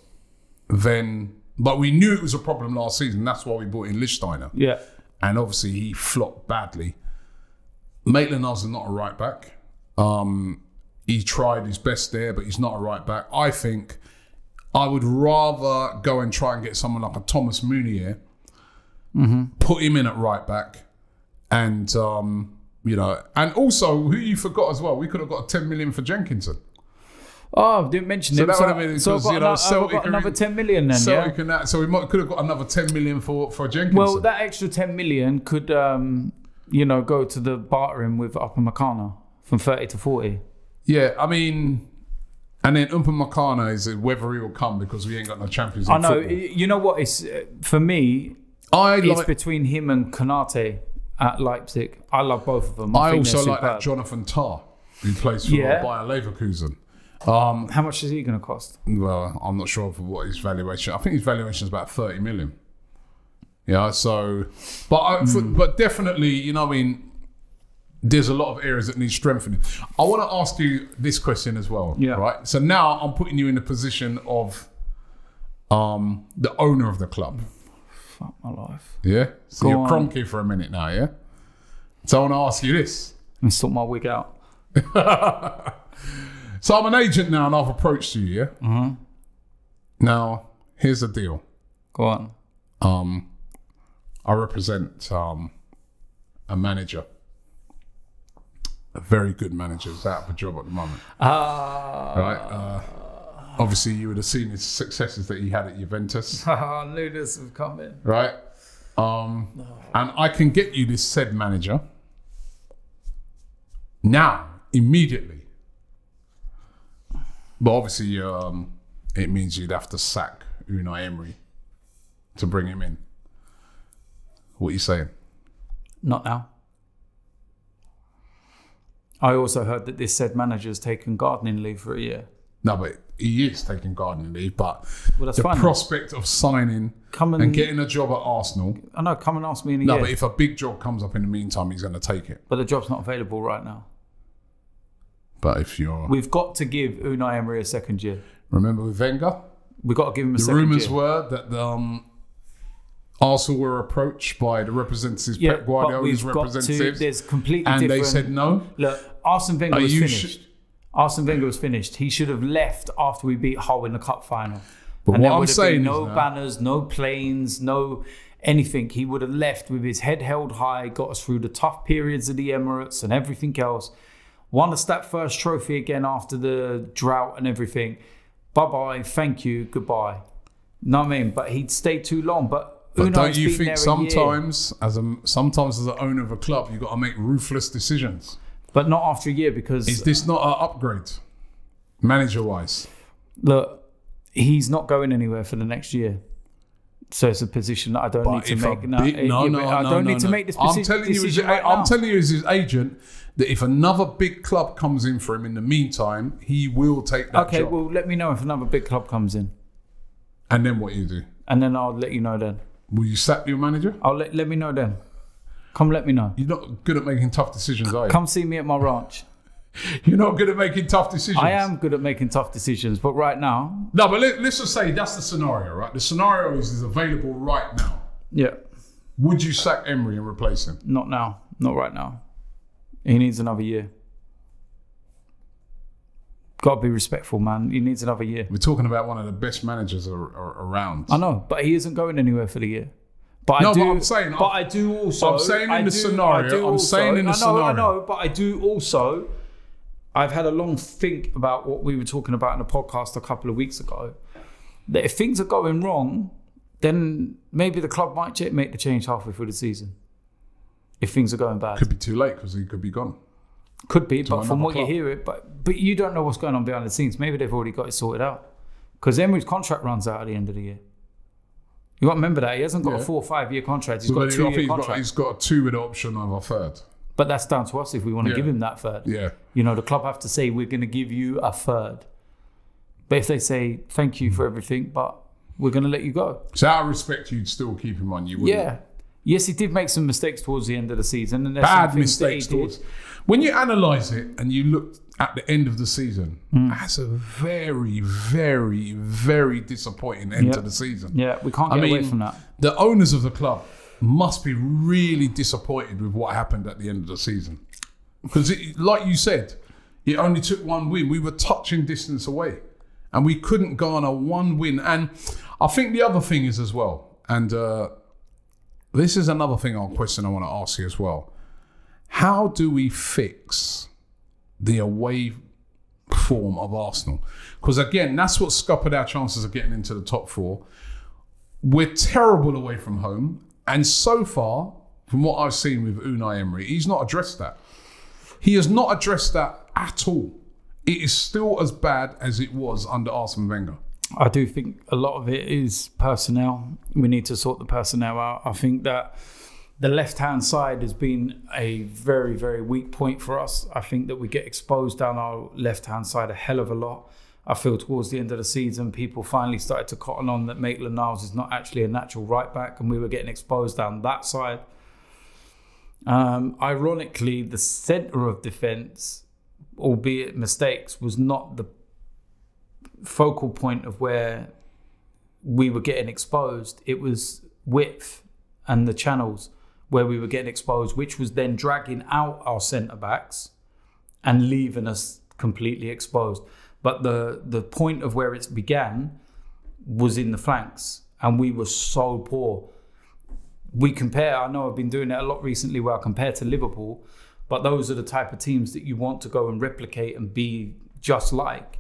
But we knew it was a problem last season. That's why we brought in Lichtsteiner. Yeah. And obviously, he flopped badly. Maitland-Niles is not a right back. He tried his best there, but he's not a right back. I think I would rather go and try and get someone like a Thomas Meunier, put him in at right back, and and also who you forgot as well. We could have got 10 million for Jenkinson. Oh, I didn't mention him. That would have been because Celtic got another 10 million then. Celtic and that. So we could have got another 10 million for Jenkinson. Well, that extra 10 million could. Go to the bartering with Upamecano from 30 to 40. Yeah, I mean, and then Upamecano is whether he will come because we ain't got no Champions League football. You know what? It's for me. It's between him and Konate at Leipzig. I love both of them. I also like that Jonathan Tah who plays for Bayer Leverkusen. How much is he going to cost? Well, I'm not sure for what his valuation. I think his valuation is about 30 million. Yeah, so, but definitely, there's a lot of areas that need strengthening. I want to ask you this question as well, right? So now I'm putting you in the position of the owner of the club. Fuck my life. Yeah? So you're cronky for a minute now, yeah? So I want to ask you this. Let me sort my wig out. So I'm an agent now and I've approached you, yeah? Now, here's the deal. Go on. I represent a manager, a very good manager who's out of a job at the moment. Right? Obviously, you would have seen his successes that he had at Juventus. I knew this was coming. Right? And I can get you this said manager now, immediately. But obviously, it means you'd have to sack Unai Emery to bring him in. What are you saying? Not now. I also heard that this said manager's taken gardening leave for a year. No, but he is taking gardening leave. But that's the fine. Prospect of signing and getting a job at Arsenal. I know, come and ask me in a year. No, but if a big job comes up in the meantime, he's going to take it. But the job's not available right now. But if you're... We've got to give Unai Emery a second year. Remember with Wenger? We've got to give him a second year. The rumours were that Arsenal were approached by the representatives, Pep Guardiola's representatives, there's completely and different. they said no. Look, Arsene Wenger was finished. Arsene Wenger was finished. He should have left after we beat Hull in the cup final. But and what I'm saying no is banners, no planes, no anything. He would have left with his head held high, got us through the tough periods of the Emirates and everything else. Won us that first trophy again after the drought and everything. Bye-bye, thank you, goodbye. Know what I mean? But he'd stayed too long. But don't you think sometimes as an owner of a club, you've got to make ruthless decisions? But not after a year, because... Is this not an upgrade, manager-wise? Look, he's not going anywhere for the next year. So it's a position that I don't need to make. I don't need to make this decision. I'm telling you as his agent that if another big club comes in for him in the meantime, he will take that job. Okay, well, let me know if another big club comes in. And then what you do? And then I'll let you know then. Will you sack your manager? Let me know then. Come let me know. You're not good at making tough decisions, are you? Come see me at my ranch. You're not good at making tough decisions. I am good at making tough decisions, but right now... No, but let's just say that's the scenario, right? The scenario is available right now. Yeah. Would you sack Emery and replace him? Not now. Not right now. He needs another year. Got to be respectful, man. He needs another year. We're talking about one of the best managers around. I know, but he isn't going anywhere for the year. But I'm saying in the scenario. I know, but I do also... I've had a long think about what we were talking about in a podcast a couple of weeks ago. That if things are going wrong, then maybe the club might make the change halfway through the season. If things are going bad. Could be too late because he could be gone. Could be, but from what you hear but you don't know what's going on behind the scenes. Maybe they've already got it sorted out. Because Emery's contract runs out at the end of the year. You got to remember that. He hasn't got a 4 or 5 year contract. He's got a 2-year contract. He's got a 2 with the option of a third. But that's down to us if we want to give him that third. Yeah. You know, the club have to say, we're going to give you a third. But if they say, thank you for everything, but we're going to let you go. So out of respect, you'd still keep him on, you wouldn't? Yeah. Yes, he did make some mistakes towards the end of the season. And bad mistakes towards... When you analyse it and you look at the end of the season, that's a very, very, very disappointing end to the season. Yeah, we can't get away from that. The owners of the club must be really disappointed with what happened at the end of the season. Because, like you said, it only took 1 win. We were touching distance away. And we couldn't garner 1 win. And I think the other thing is as well, and this is another question I want to ask you as well. How do we fix the away form of Arsenal? Because again, that's what scuppered our chances of getting into the top 4. We're terrible away from home. And so far, from what I've seen with Unai Emery, he's not addressed that. He has not addressed that at all. It is still as bad as it was under Arsene Wenger. I do think a lot of it is personnel. We need to sort the personnel out. I think that the left-hand side has been a very, very weak point for us. I think that we get exposed down our left-hand side a hell of a lot. I feel towards the end of the season, people finally started to cotton on that Maitland-Niles is not actually a natural right-back, and we were getting exposed down that side. Ironically, the centre of defence, albeit mistakes, was not the focal point of where we were getting exposed. It was width and the channels where we were getting exposed, which was then dragging out our centre-backs and leaving us completely exposed. But the point of where it began was in the flanks, and we were so poor. We compare, I know I've been doing it a lot recently where I compare to Liverpool, but those are the type of teams that you want to go and replicate and be just like.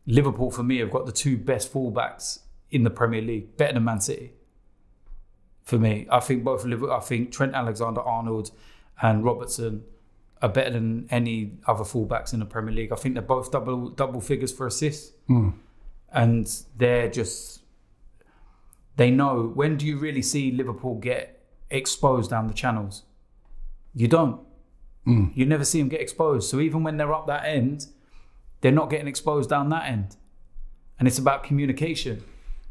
Liverpool, for me, have got the 2 best fullbacks in the Premier League, better than Man City. For me, I think Trent Alexander-Arnold and Robertson are better than any other fullbacks in the Premier League. I think they're both double figures for assists. And they're just... They know, when do you really see Liverpool get exposed down the channels? You don't. You never see them get exposed. So even when they're up that end, they're not getting exposed down that end. And it's about communication.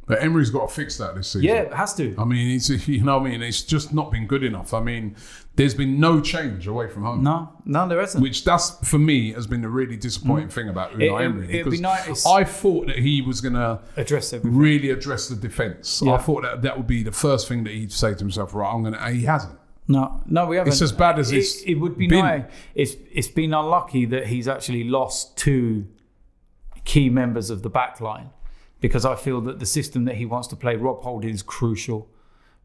But Emery's got to fix that this season. Yeah, it has to. I mean, it's just not been good enough. I mean, there's been no change away from home. No, there isn't. Which for me, has been the really disappointing thing about Unai Emery. It'd be nice. I thought that he was going to really address the defence. Yeah. I thought that would be the first thing that he'd say to himself, right, he hasn't. No, we haven't. It's as bad as it would be nice. It's been unlucky that he's actually lost 2 key members of the back line, because I feel that the system that he wants to play, Rob Holding, is crucial,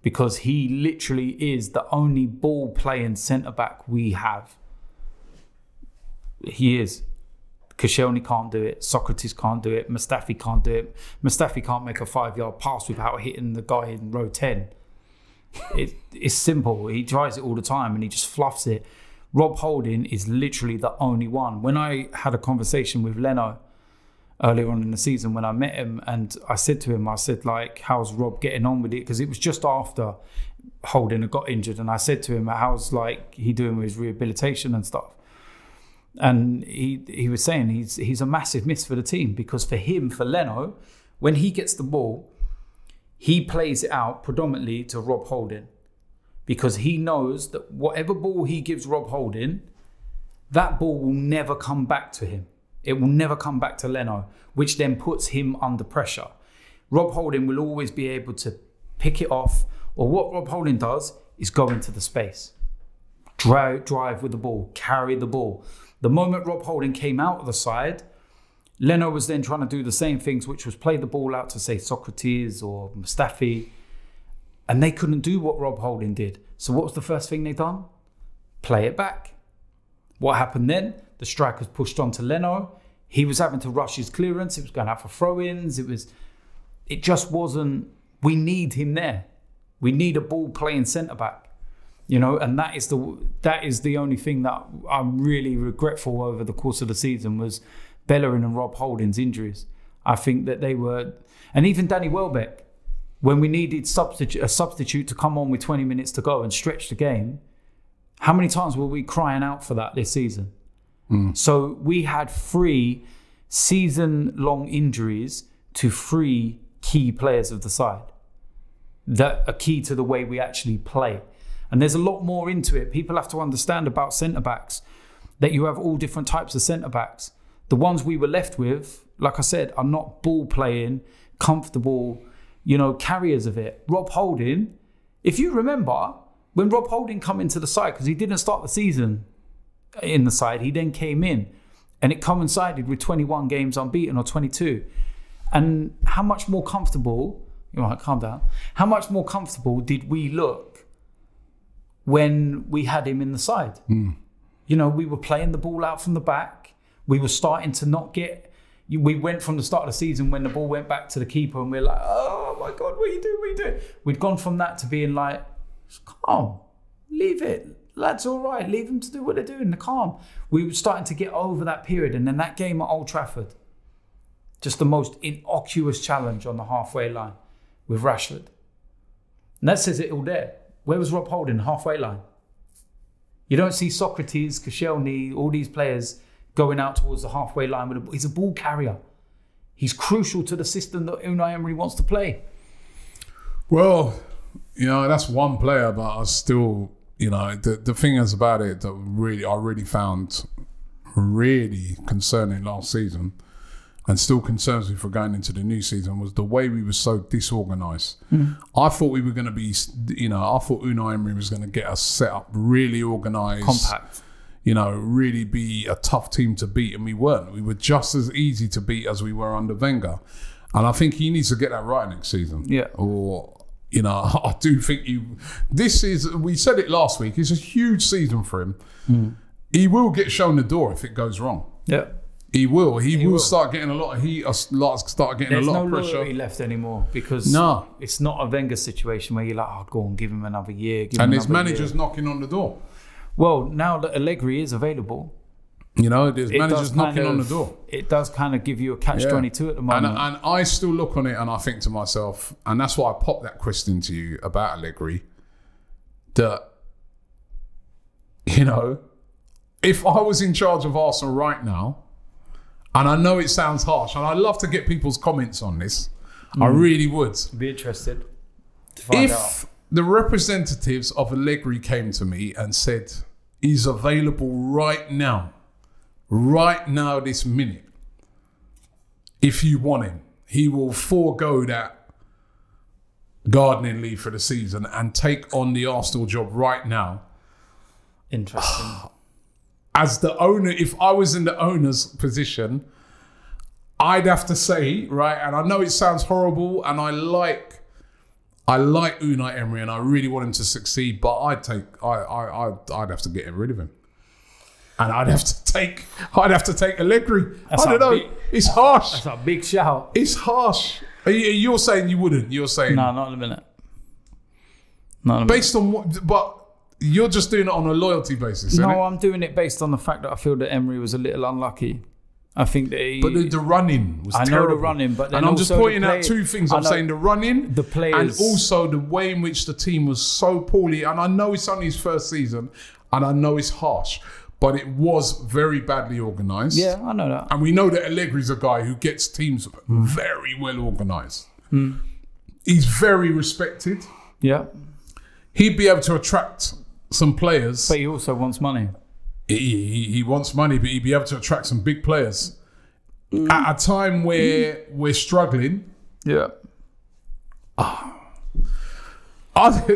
because he literally is the only ball-playing centre-back we have. He is. Koscielny can't do it. Socrates can't do it. Mustafi can't do it. Mustafi can't make a 5-yard pass without hitting the guy in row 10. It's simple. He tries it all the time and he just fluffs it. Rob Holding is literally the only one. When I had a conversation with Leno earlier on in the season, when I met him, and I said to him, like, how's Rob getting on with it? Because it was just after Holding had got injured, and I said to him, how's he doing with his rehabilitation and stuff? And he was saying he's a massive miss for the team, because for Leno, when he gets the ball, he plays it out predominantly to Rob Holding, because he knows that whatever ball he gives Rob Holding, that ball will never come back to him. It will never come back to Leno, which then puts him under pressure. Rob Holding will always be able to pick it off, or what Rob Holding does is go into the space, drive with the ball, carry the ball. The moment Rob Holding came out of the side, Leno was then trying to do the same things, which was play the ball out to, say, Socrates or Mustafi, and they couldn't do what Rob Holding did. So what was the first thing they done? Play it back. What happened then? The strikers pushed on to Leno. He was having to rush his clearance. It was going out for throw-ins. It just wasn't. We need him there. We need a ball-playing centre-back, and that is the only thing that I'm really regretful over the course of the season was Bellerin and Rob Holding's injuries. I think that they were, and even Danny Welbeck, when we needed a substitute to come on with 20 minutes to go and stretch the game, how many times were we crying out for that this season? So we had 3 season-long injuries to 3 key players of the side that are key to the way we actually play. And there's a lot more into it. People have to understand about centre-backs, that you have all different types of centre-backs. The ones we were left with, like I said, are not ball-playing, comfortable, carriers of it. Rob Holding, if you remember, when Rob Holding come into the side, because he didn't start the season in the side, he then came in, and it coincided with 21 games unbeaten, or 22. And how much more comfortable, calm down, how much more comfortable did we look when we had him in the side? We were playing the ball out from the back. We were starting to not get... We went from the start of the season when the ball went back to the keeper and we're like, oh my God, what are you doing? We'd gone from that to being like, calm, leave it. Lads, all right, leave them to do what they're doing, they're calm. We were starting to get over that period. And then that game at Old Trafford, just the most innocuous challenge on the halfway line with Rashford. And that says it all there. Where was Rob Holding, halfway line? You don't see Socrates, Koscielny, all these players going out towards the halfway line with a ball. He's a ball carrier. He's crucial to the system that Unai Emery wants to play. Well, that's one player, but I still, the thing is about it that I really found really concerning last season, and still concerns me for going into the new season, was the way we were so disorganised. I thought we were going to be, I thought Unai Emery was going to get us set up really organised. Compact. Really be a tough team to beat, and we weren't. We were just as easy to beat as we were under Wenger. And I think he needs to get that right next season. Yeah. Or, I do think we said it last week, it's a huge season for him. He will get shown the door if it goes wrong. Yeah. He will. He will start getting a lot of heat, start getting a lot of pressure. There's no loyalty left anymore, because it's not a Wenger situation where you're like, oh, go on, give him another year. And his manager's knocking on the door. Well, now that Allegri is available, there's managers knocking on the door. It does kind of give you a catch-22 at the moment. And I still look on it and I think to myself, and that's why I popped that question to you about Allegri, that, if I was in charge of Arsenal right now, and I know it sounds harsh, and I'd love to get people's comments on this, I really would. Be interested to find out. If the representatives of Allegri came to me and said, he's available right now, this minute, if you want him, he will forego that gardening leave for the season and take on the Arsenal job right now. Interesting. As the owner, if I was in the owner's position, I'd have to say, right, and I know it sounds horrible, and I like Unai Emery, and I really want him to succeed, but I'd have to get rid of him, and I'd have to take Allegri. I don't know. It's harsh. That's a big shout. It's harsh. You're saying you wouldn't. You're saying no, not in a minute. Based on what? But you're just doing it on a loyalty basis. No, I'm doing it based on the fact that I feel that Emery was a little unlucky. I think that but the running was terrible. I know the running, but then and I'm just pointing out two things. I'm saying the running, the players, and also the way in which the team was so poorly. And I know it's only his first season, and I know it's harsh, but it was very badly organised. Yeah, I know that. And we know that Allegri's a guy who gets teams very well organised. He's very respected. Yeah, he'd be able to attract some players, but he also wants money. He wants money, but he'd be able to attract some big players at a time where we're struggling. Yeah.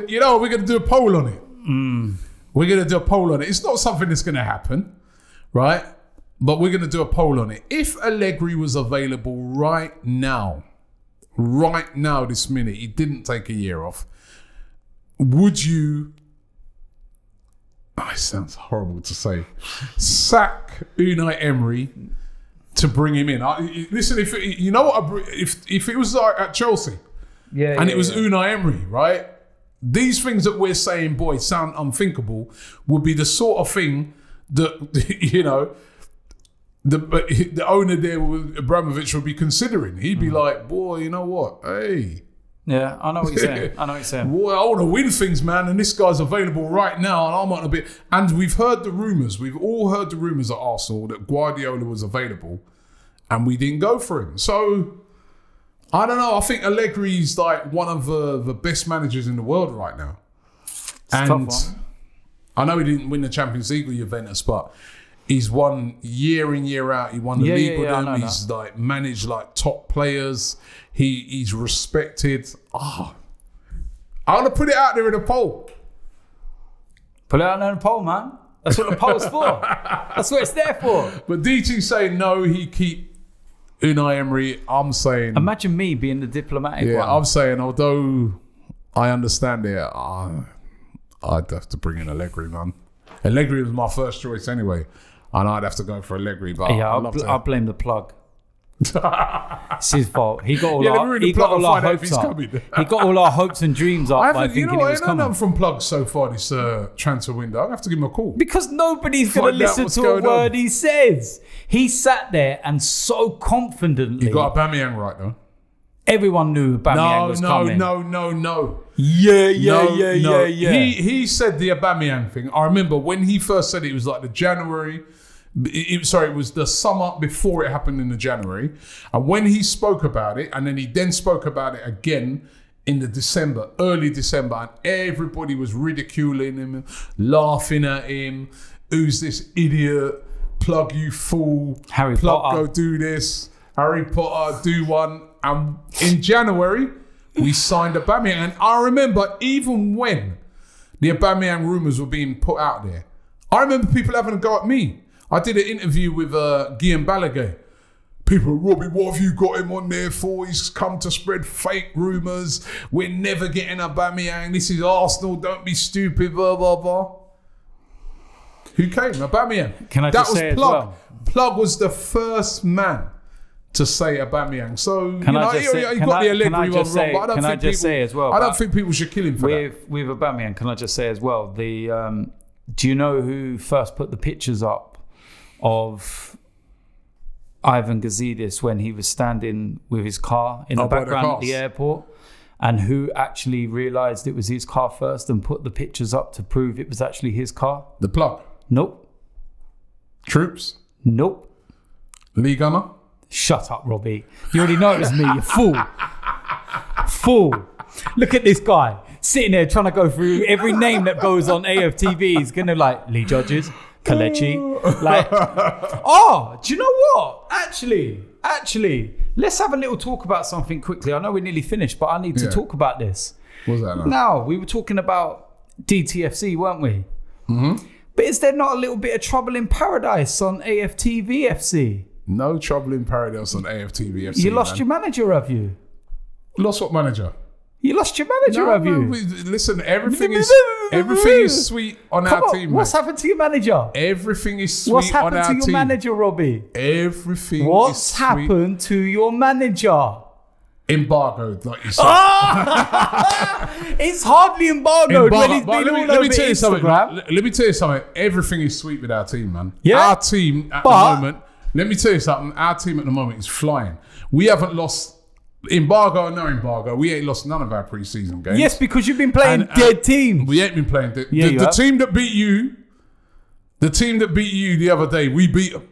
You know, we're going to do a poll on it. We're going to do a poll on it. It's not something that's going to happen, right? But we're going to do a poll on it. If Allegri was available right now, this minute, he didn't take a year off, would you... it sounds horrible to say. Sack Unai Emery to bring him in. Listen, if it was like at Chelsea, it was Unai Emery, right? These things that we're saying, boy, sound unthinkable, would be the sort of thing that the owner there, Abramovich, would be considering. He'd be like, boy, you know what? Hey. Yeah, I know what you're saying. Well, I want to win things, man, and this guy's available right now, and I'm on a bit. And we've heard the rumours. We've all heard the rumours at Arsenal that Guardiola was available, and we didn't go for him. So I don't know. I think Allegri's like one of the best managers in the world right now. And I know he didn't win the Champions League with Juventus, but he's won year in, year out. He won the league with them. He's like managed like top players. He's respected. I'm gonna put it out there in a poll. Put it out there in a poll, man. That's what the poll's for. That's what it's there for. But DT's saying no, he keep Unai Emery. I'm saying... Imagine me being the diplomatic one. I'm saying, although I understand it, I'd have to bring in Allegri, man. Allegri was my first choice anyway, and I'd have to go for Allegri. But I'll blame the plug. It's his fault. He got all our hopes up. He got all our hopes and dreams up by thinking he was coming. I know from Plug so far this transfer window. I have to give him a call because nobody's going to listen to a word he says. He sat there and so confidently. You got Aubameyang right though. Everyone knew Aubameyang was coming. No. Yeah. He said the Aubameyang thing. I remember when he first said it was like the January. It was the summer before it happened in the January. And when he spoke about it, and then he then spoke about it again in the early December, and everybody was ridiculing him, laughing at him. Who's this idiot? Plug, you fool. Harry Potter. Go do this. Harry Potter, do one. And in January, we signed Aubameyang. And I remember even when the Aubameyang rumours were being put out there, I remember people having a go at me. I did an interview with Guillaume Balaguer. People, Robbie, what have you got him on there for? He's come to spread fake rumours. We're never getting Aubameyang. This is Arsenal. Don't be stupid, blah, blah, blah. Who came? Aubameyang. Can I just say Plug. Well? Plug was the first man to say Aubameyang. So, he got the Allegri one wrong, but I don't think people should kill him for that. With Aubameyang, can I just say as well, do you know who first put the pictures up of Ivan Gazidis when he was standing with his car in the background at the airport, and who actually realised it was his car first and put the pictures up to prove it was actually his car? The Plug? Nope. Troops? Nope. Lee Gunner? Shut up, Robbie. You already know it was me, you fool. Full. Look at this guy sitting there trying to go through every name that goes on AFTV. He's gonna like Lee Judges, Kalechi. Like, oh, do you know what? Actually, let's have a little talk about something quickly. I know we're nearly finished, but I need to talk about this. What's that now? Now, we were talking about DTFC, weren't we? Mm-hmm. But is there not a little bit of trouble in paradise on AFTV FC? No trouble in paradise on AFTV FC. You lost your manager, have you? Lost what manager? You lost your manager, have you? Listen, everything is sweet on our team. What's happened to your manager? Everything is sweet What's on our team. happened to your manager, Robbie? Everything What's happened to your manager? Embargoed, like you said. It's hardly embargoed when he's been all over Instagram. Let me tell you something. Everything is sweet with our team, man. Yeah. Our team at the moment, let me tell you something. Our team at the moment is flying. We haven't lost... Embargo or no embargo, we ain't lost none of our pre-season games. Yes, because you've been playing dead teams. We ain't been playing dead. The team that beat you, the other day, we beat them.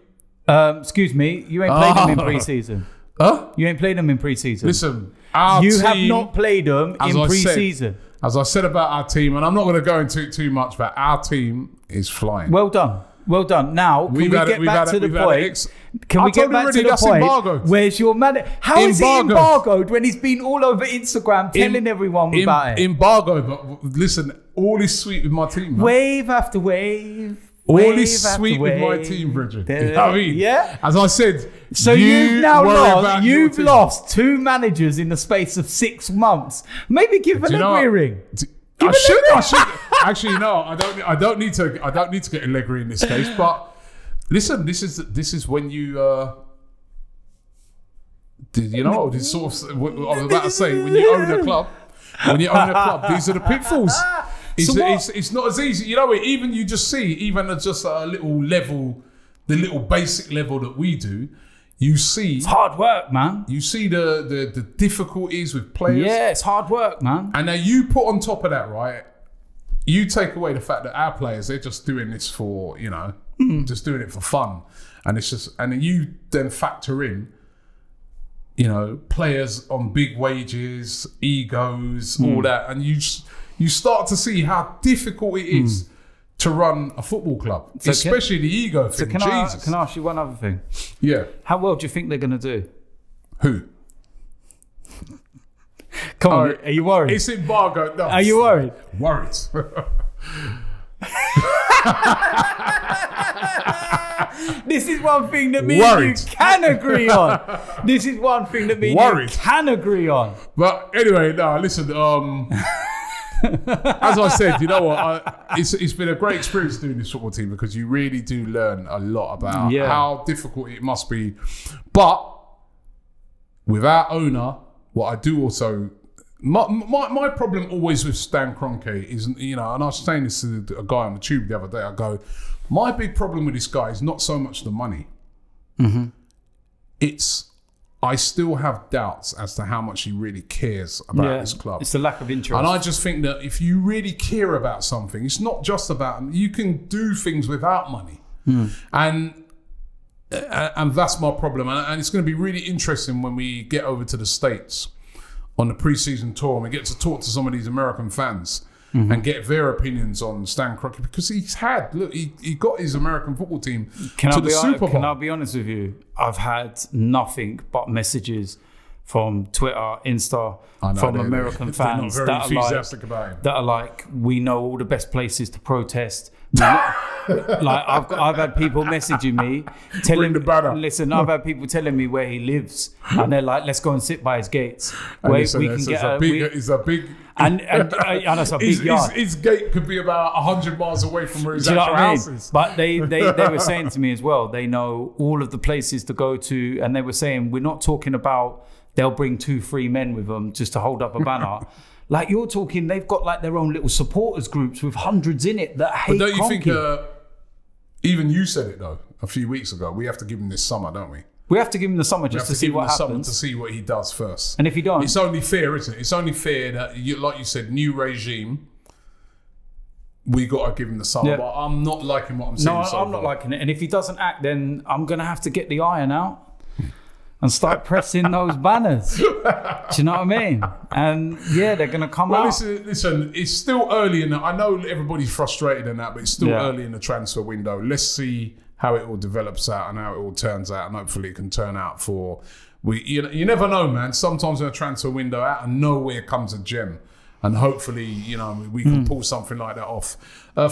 Excuse me, you ain't played them in pre-season. Huh? You ain't played them in pre-season. Listen, you have not played them in pre-season. As I said about our team, and I'm not going to go into it too much, but our team is flying. Well done. Well done. Now, can we get back to the point? Can we get back to the point? Where's your man? How is he embargoed when he's been all over Instagram telling everyone about it? Embargoed, but listen, all is sweet with my team. Man. Wave after wave. All is sweet with my team, Bridget. You know what I mean? Yeah. As I said, so you've now lost 2 managers in the space of 6 months. Maybe give a leg ring. I should. Actually, no. I don't need to get Allegri in this case. But listen, this is when you. You know, this sort of. I was about to say, when you own a club, these are the pitfalls. It's not as easy. You know, even you just see, even at just a little level, the little basic level that we do. You see, it's hard work, man. You see the difficulties with players. Yeah, it's hard work, man. And now you put on top of that, right? You take away the fact that our players, they're just doing this for, you know, just doing it for fun, and it's just, and then you then factor in, you know, players on big wages, egos, all that, and you start to see how difficult it is. To run a football club, so especially the ego thing. Can I ask you one other thing? Yeah. How well do you think they're going to do? Who? Come on, are you worried? It's embargoed. No. Are you worried? Worried. This is one thing that me and you can agree on. This is one thing that me and you can agree on. But anyway, no, listen, as I said, you know what? It's been a great experience doing this football team because you really do learn a lot about how difficult it must be. But with our owner, what I do also, my problem always with Stan Kroenke is, you know, and I was saying this to a guy on the tube the other day. I go, my big problem with this guy is not so much the money. I still have doubts as to how much he really cares about this club. It's the lack of interest. And I just think that if you really care about something, it's not just about, you can do things without money. And that's my problem. And it's going to be really interesting when we get over to the States on the pre-season tour and we get to talk to some of these American fans and get their opinions on Stan Kroenke, because he got his American football team to the Super Bowl. Can I be honest with you? I've had nothing but messages from Twitter, Insta, from American fans that are like, we know all the best places to protest. Like I've had people messaging me telling me, listen, I've had people telling me where he lives, and they're like, let's go and sit by his gates where we can get it's a big and it's a big yard. His gate could be about 100 miles away from where his actual house is. But they were saying to me as well, they know all of the places to go to, and they were saying, we're not talking about they'll bring 2-3 men with them just to hold up a banner. Like you're talking, they've got like their own little supporters groups with hundreds in it that hate. But don't you think? Even you said it though a few weeks ago. We have to give him this summer, don't we? We have to give him the summer just to see what happens. To see what he does first. And if he don't, it's only fair, isn't it? It's only fair that, like you said, new regime. We got to give him the summer. But I'm not liking what I'm seeing. No, I'm not liking it. And if he doesn't act, then I'm gonna have to get the iron out. and start pressing those banners. Do you know what I mean? And yeah, they're going to come out. Listen, it's still early in I know everybody's frustrated in that, but it's still early in the transfer window. Let's see how it all develops out and how it all turns out, and hopefully it can turn out for... You never know, man. Sometimes in a transfer window, out of nowhere comes a gem. And hopefully, you know, we can pull something like that off.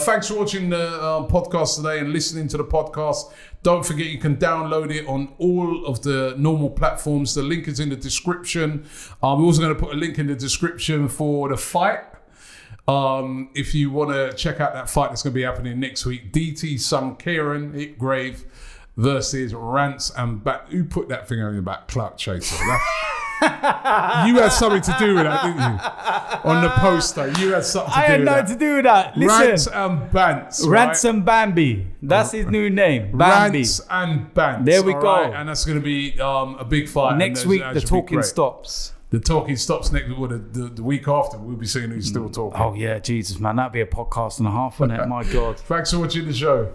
Thanks for watching the podcast today and listening to the podcast. Don't forget you can download it on all of the normal platforms. The link is in the description. We're also going to put a link in the description for the fight. If you want to check out that fight that's going to be happening next week, DT son Kieran Hipgrave versus Rance and Back. Who put that thing on your back? Clout Chaser. You had something to do with that, didn't you? On the poster, you had something to do with that. I had nothing to do with that. Listen, Rance and Bance. Rance and Bambi. That's his new name. Bambi. Rance and Bance. There we go. Right? And that's going to be a big fight. Next week, the talking stops. The talking stops next week. The week after, we'll be seeing who's still talking. Oh, yeah. Jesus, man. That'd be a podcast and a half, wouldn't it? My God. Thanks for watching the show.